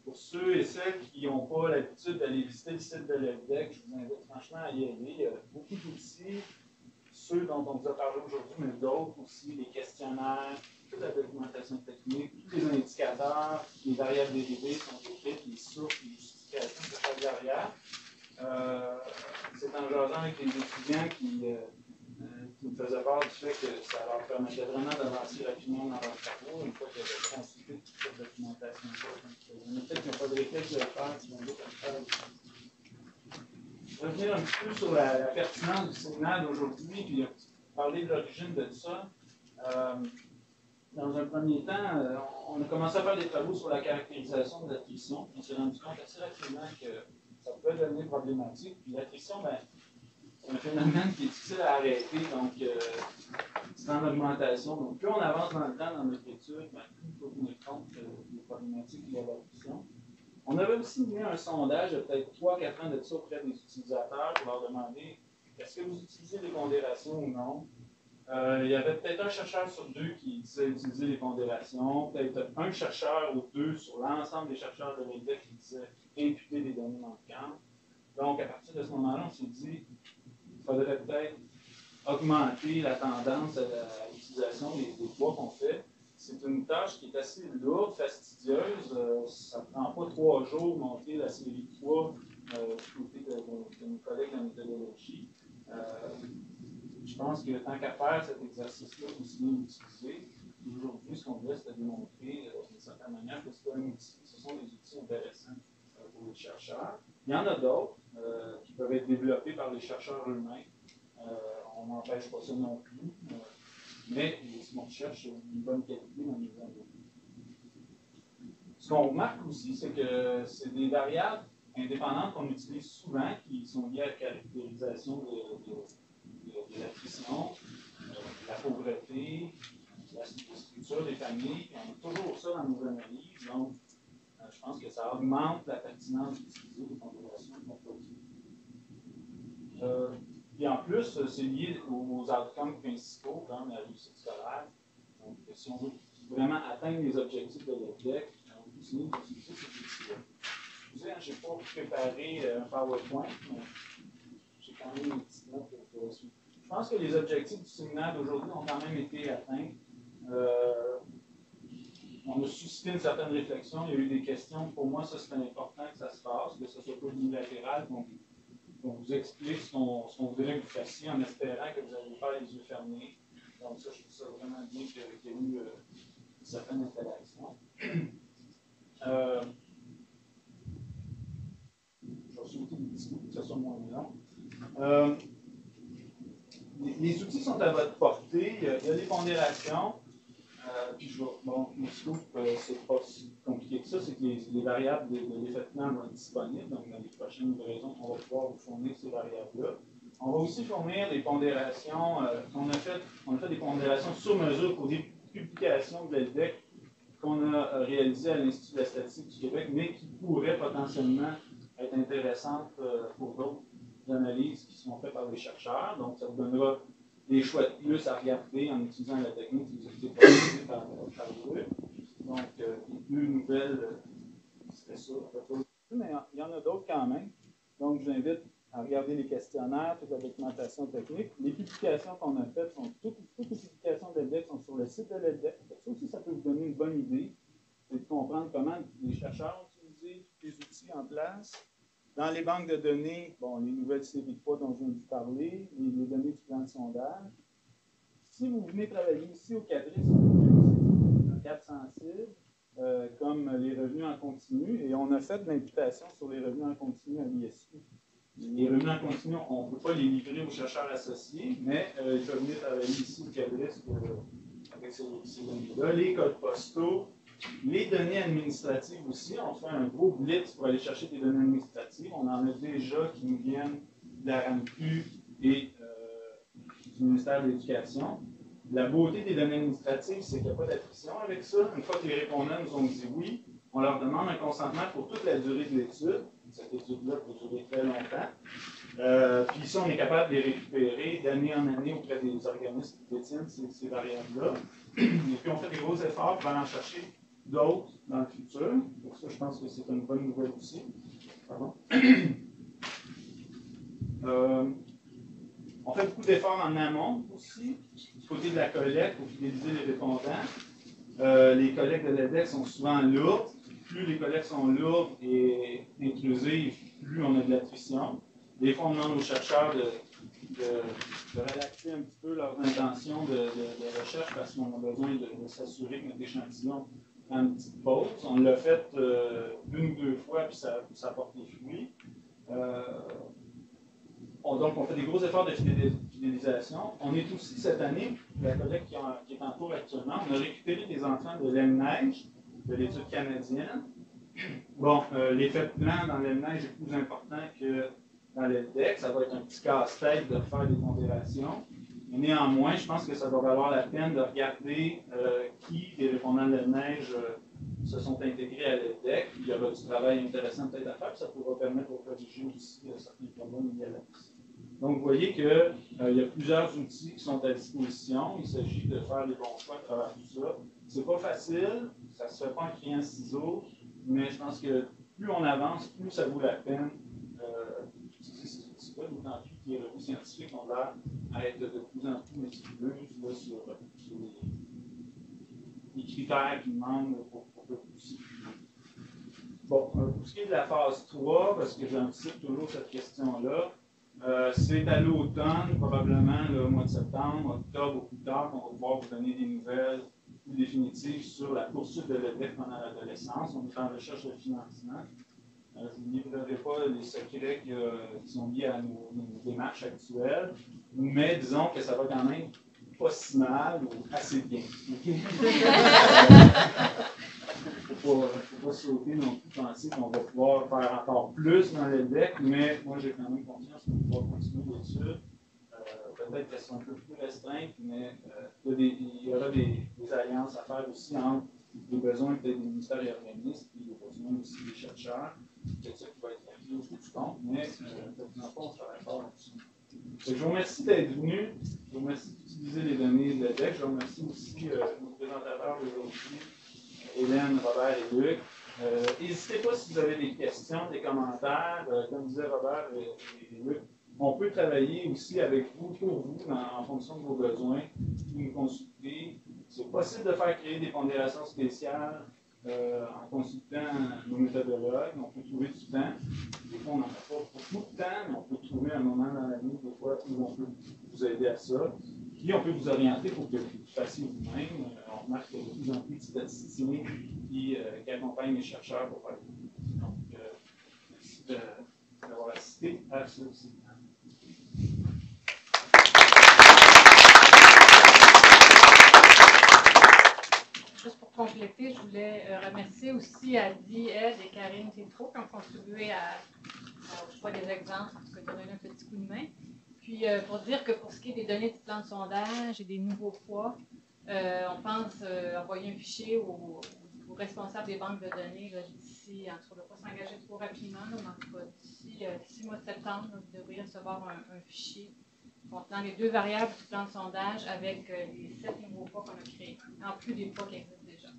Pour ceux et celles qui n'ont pas l'habitude d'aller visiter le site de l'ELDEC, je vous invite franchement à y aller. Il y a beaucoup d'outils, ceux dont on vous a parlé aujourd'hui, mais d'autres aussi, les questionnaires, toute la documentation technique, tous les indicateurs, les variables dérivées sont décrites, les sources, les justifications de chaque derrière. C'est en jasant avec les étudiants qui me faisaient part du fait que ça leur permettait vraiment d'avancer rapidement dans leur travaux, une fois qu'ils avaient consulté toute cette documentation. Il y en a peut-être qui n'ont pas de réflexe de le faire, qui vont dire comme ça. Je vais revenir un petit peu sur la pertinence du séminaire d'aujourd'hui, puis parler de l'origine de ça. Dans un premier temps, on a commencé à faire des travaux sur la caractérisation de l'attrition. On s'est rendu compte assez rapidement que ça pouvait devenir problématique. Puis l'attrition, c'est un phénomène qui est difficile à arrêter, donc c'est en augmentation. Donc plus on avance dans le temps dans notre étude, plus il faut tenir compte des problématiques liées à l'attrition. On avait aussi mené un sondage de peut-être 3-4 ans de ça auprès des utilisateurs pour leur demander est-ce que vous utilisez les pondérations ou non. Il y avait peut-être un chercheur sur 2 qui disait utiliser les pondérations, peut-être un chercheur ou 2 sur l'ensemble des chercheurs de l'ELDEC qui disait imputer des données manquantes. Donc, à partir de ce moment-là, on s'est dit qu'il faudrait peut-être augmenter la tendance à l'utilisation des poids qu'on fait. C'est une tâche qui est assez lourde, fastidieuse. Ça ne prend pas 3 jours monter la série de poids du côté de nos collègues de la méthodologie. Je pense que tant qu'à faire cet exercice-là, il faut aussi bien l'utiliser. Aujourd'hui, ce qu'on voulait, c'était démontrer d'une certaine manière que c'est un outil. Ce sont des outils intéressants pour les chercheurs. Il y en a d'autres qui peuvent être développés par les chercheurs eux-mêmes. On n'empêche pas ça non plus. Mais si on cherche une bonne qualité dans les données. Ce qu'on remarque aussi, c'est que c'est des variables indépendantes qu'on utilise souvent qui sont liées à la caractérisation de l'attrition, de la pauvreté, de la structure des familles. On a toujours ça dans nos analyses. Donc, je pense que ça augmente la pertinence d'utiliser les pondérations qu'on produit. Et en plus, c'est lié aux outcomes principaux, comme la réussite scolaire. Donc, si on veut vraiment atteindre les objectifs de l'ELDEC, on peut utiliser ces outils-là. Je n'ai pas préparé un PowerPoint, mais j'ai quand même une petite note pour suivre. Je pense que les objectifs du séminaire d'aujourd'hui ont quand même été atteints. On a suscité une certaine réflexion, il y a eu des questions. Pour moi, ça, c'est important que ça se passe, que ce ne soit pas unilatéral, qu'on vous explique ce qu'on voudrait que vous fassiez en espérant que vous n'allez pas les yeux fermés. Donc ça, je trouve ça vraiment bien qu'il y ait eu une certaine interaction. Je vais sauter des petits bouts pour que ça soit moins long. Les outils sont à votre portée. Il y a les pondérations. Puis le scoop, c'est pas si compliqué que ça, c'est que les variables de l'effectement vont être disponibles. Donc, dans les prochaines livraisons, on va pouvoir vous fournir ces variables-là. On va aussi fournir des pondérations. On a fait des pondérations sur mesure pour des publications de l'ELDEC qu'on a réalisées à l'Institut de la statistique du Québec, mais qui pourraient potentiellement être intéressantes pour d'autres analyses qui sont faites par les chercheurs. Donc, ça vous donnera des choix de plus à regarder en utilisant la technique qui vous a été proposée par eux. Donc, les 2 nouvelles, c'était ça. Mais il y en a d'autres quand même. Donc, je vous invite à regarder les questionnaires, toute la documentation technique. Les publications qu'on a faites, toutes les publications de l'ELDEC sont sur le site de l'ELDEC. Ça aussi, ça peut vous donner une bonne idée. C'est de comprendre comment les chercheurs ont utilisé tous les outils en place. Dans les banques de données, les nouvelles séries de poids dont je viens de vous parler, les données du plan de sondage. Si vous venez travailler ici au CADRIS, un cadre sensible, comme les revenus en continu, et on a fait de l'imputation sur les revenus en continu à l'ISU. Les revenus en continu, on ne peut pas les livrer aux chercheurs associés, mais ils peuvent venir travailler ici au CADRIS avec ces données-là. Les codes postaux, Les données administratives aussi, on fait un gros blitz pour aller chercher des données administratives. On en a déjà qui nous viennent de la RAMQ et du ministère de l'Éducation. La beauté des données administratives, c'est qu'il n'y a pas d'attrition avec ça. Une fois que les répondants nous ont dit oui, on leur demande un consentement pour toute la durée de l'étude. Cette étude-là peut durer très longtemps. Puis ça, on est capable de les récupérer d'année en année auprès des organismes qui détiennent ces variables-là. Et puis on fait des gros efforts pour aller en chercher d'autres dans le futur. Pour ça, je pense que c'est une bonne nouvelle aussi. Pardon. On fait beaucoup d'efforts en amont aussi, du côté de la collecte pour fidéliser les répondants. Les collectes de l'EDEC sont souvent lourdes. Plus les collectes sont lourdes et inclusives, plus on a de l'attrition. Des fois, on demande aux chercheurs de relaxer un petit peu leurs intentions de recherche parce qu'on a besoin de s'assurer que notre échantillon prend une petite pause. On l'a fait une ou deux fois, puis ça porte des fruits. Donc, on fait des gros efforts de fidélisation. On est aussi, cette année, la collecte qui est en cours actuellement, on a récupéré des enfants de l'EMNEIGE, de l'étude canadienne. Bon, l'effet de plan dans l'EMNEIGE est plus important que dans l'EDEC. Ça va être un petit casse-tête de faire des pondérations. Mais néanmoins, je pense que ça va valoir la peine de regarder qui des répondants de l'EMNEIGE se sont intégrés à l'EDEC. Il y aura du travail intéressant peut-être à faire, puis ça pourra permettre de corriger aussi certains problèmes liés à la piste. Donc, vous voyez qu'il y a plusieurs outils qui sont à disposition. Il s'agit de faire les bons choix à travers tout ça. C'est pas facile, ça ne se fait pas en criant ciseaux, mais je pense que plus on avance, plus ça vaut la peine. C'est pas d'autant plus que les revues scientifiques ont l'air à être de plus en plus méticuleuses sur les critères qu'ils demandent pour pousser. Bon, pour ce qui est de la phase 3, parce que j'anticipe toujours cette question-là, c'est à l'automne, probablement le mois de septembre, octobre ou plus tard, qu'on va pouvoir vous donner des nouvelles plus définitives sur la poursuite de l'EDEC pendant l'adolescence. On est en recherche de financement. Je ne vous livrerai pas les secrets qui sont liés à nos démarches actuelles, mais disons que ça va quand même pas si mal ou assez bien. Il ne faut pas sauter non plus penser qu'on va pouvoir faire encore plus dans l'EDEC, mais moi j'ai quand même confiance qu'on va pouvoir continuer l'étude. Peut-être qu'elles sont un peu plus restreintes, mais il y aura des alliances à faire aussi entre les besoins peut-être des ministères et organismes et les besoins aussi des chercheurs. C'est ça qui va être appris au bout du compte, mais dans le fond, on travaille fort là-dessus. Je vous remercie d'être venus. Je vous remercie d'utiliser les données de l'EDEC. Je remercie aussi nos présentateurs aujourd'hui, Hélène, Robert et Luc. N'hésitez pas si vous avez des questions, des commentaires. Comme disait Robert et Luc, on peut travailler aussi avec vous, pour vous, en fonction de vos besoins. Vous nous consultez. C'est possible de faire créer des pondérations spéciales en consultant nos méthodologues. On peut trouver du temps. Des fois, on n'en a pas beaucoup de temps, mais on peut trouver un moment dans l'année, des fois, où on peut vous aider à ça. Puis, on peut vous orienter pour que vous fassiez vous-même. On remarque qu'il y a de plus en plus de statisticiens qui accompagnent les chercheurs pour faire des. Donc, merci d'avoir assisté à ceci. Juste pour compléter, je voulais remercier aussi Aldi, Ed et Karine Tétrault qui ont contribué au choix des exemples, parce que tu as donné un petit coup de main. Puis pour dire que pour ce qui est des données du plan de sondage et des nouveaux poids, on pense envoyer un fichier aux responsables des banques de données d'ici, on ne va pas s'engager trop rapidement, mais en tout cas d'ici le mois de septembre, vous devriez recevoir un fichier contenant les 2 variables du plan de sondage avec les 7 nouveaux poids qu'on a créés, en plus des poids qui existent déjà.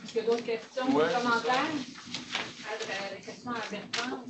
Est-ce qu'il y a d'autres questions, commentaires? Des questions à Bertrand?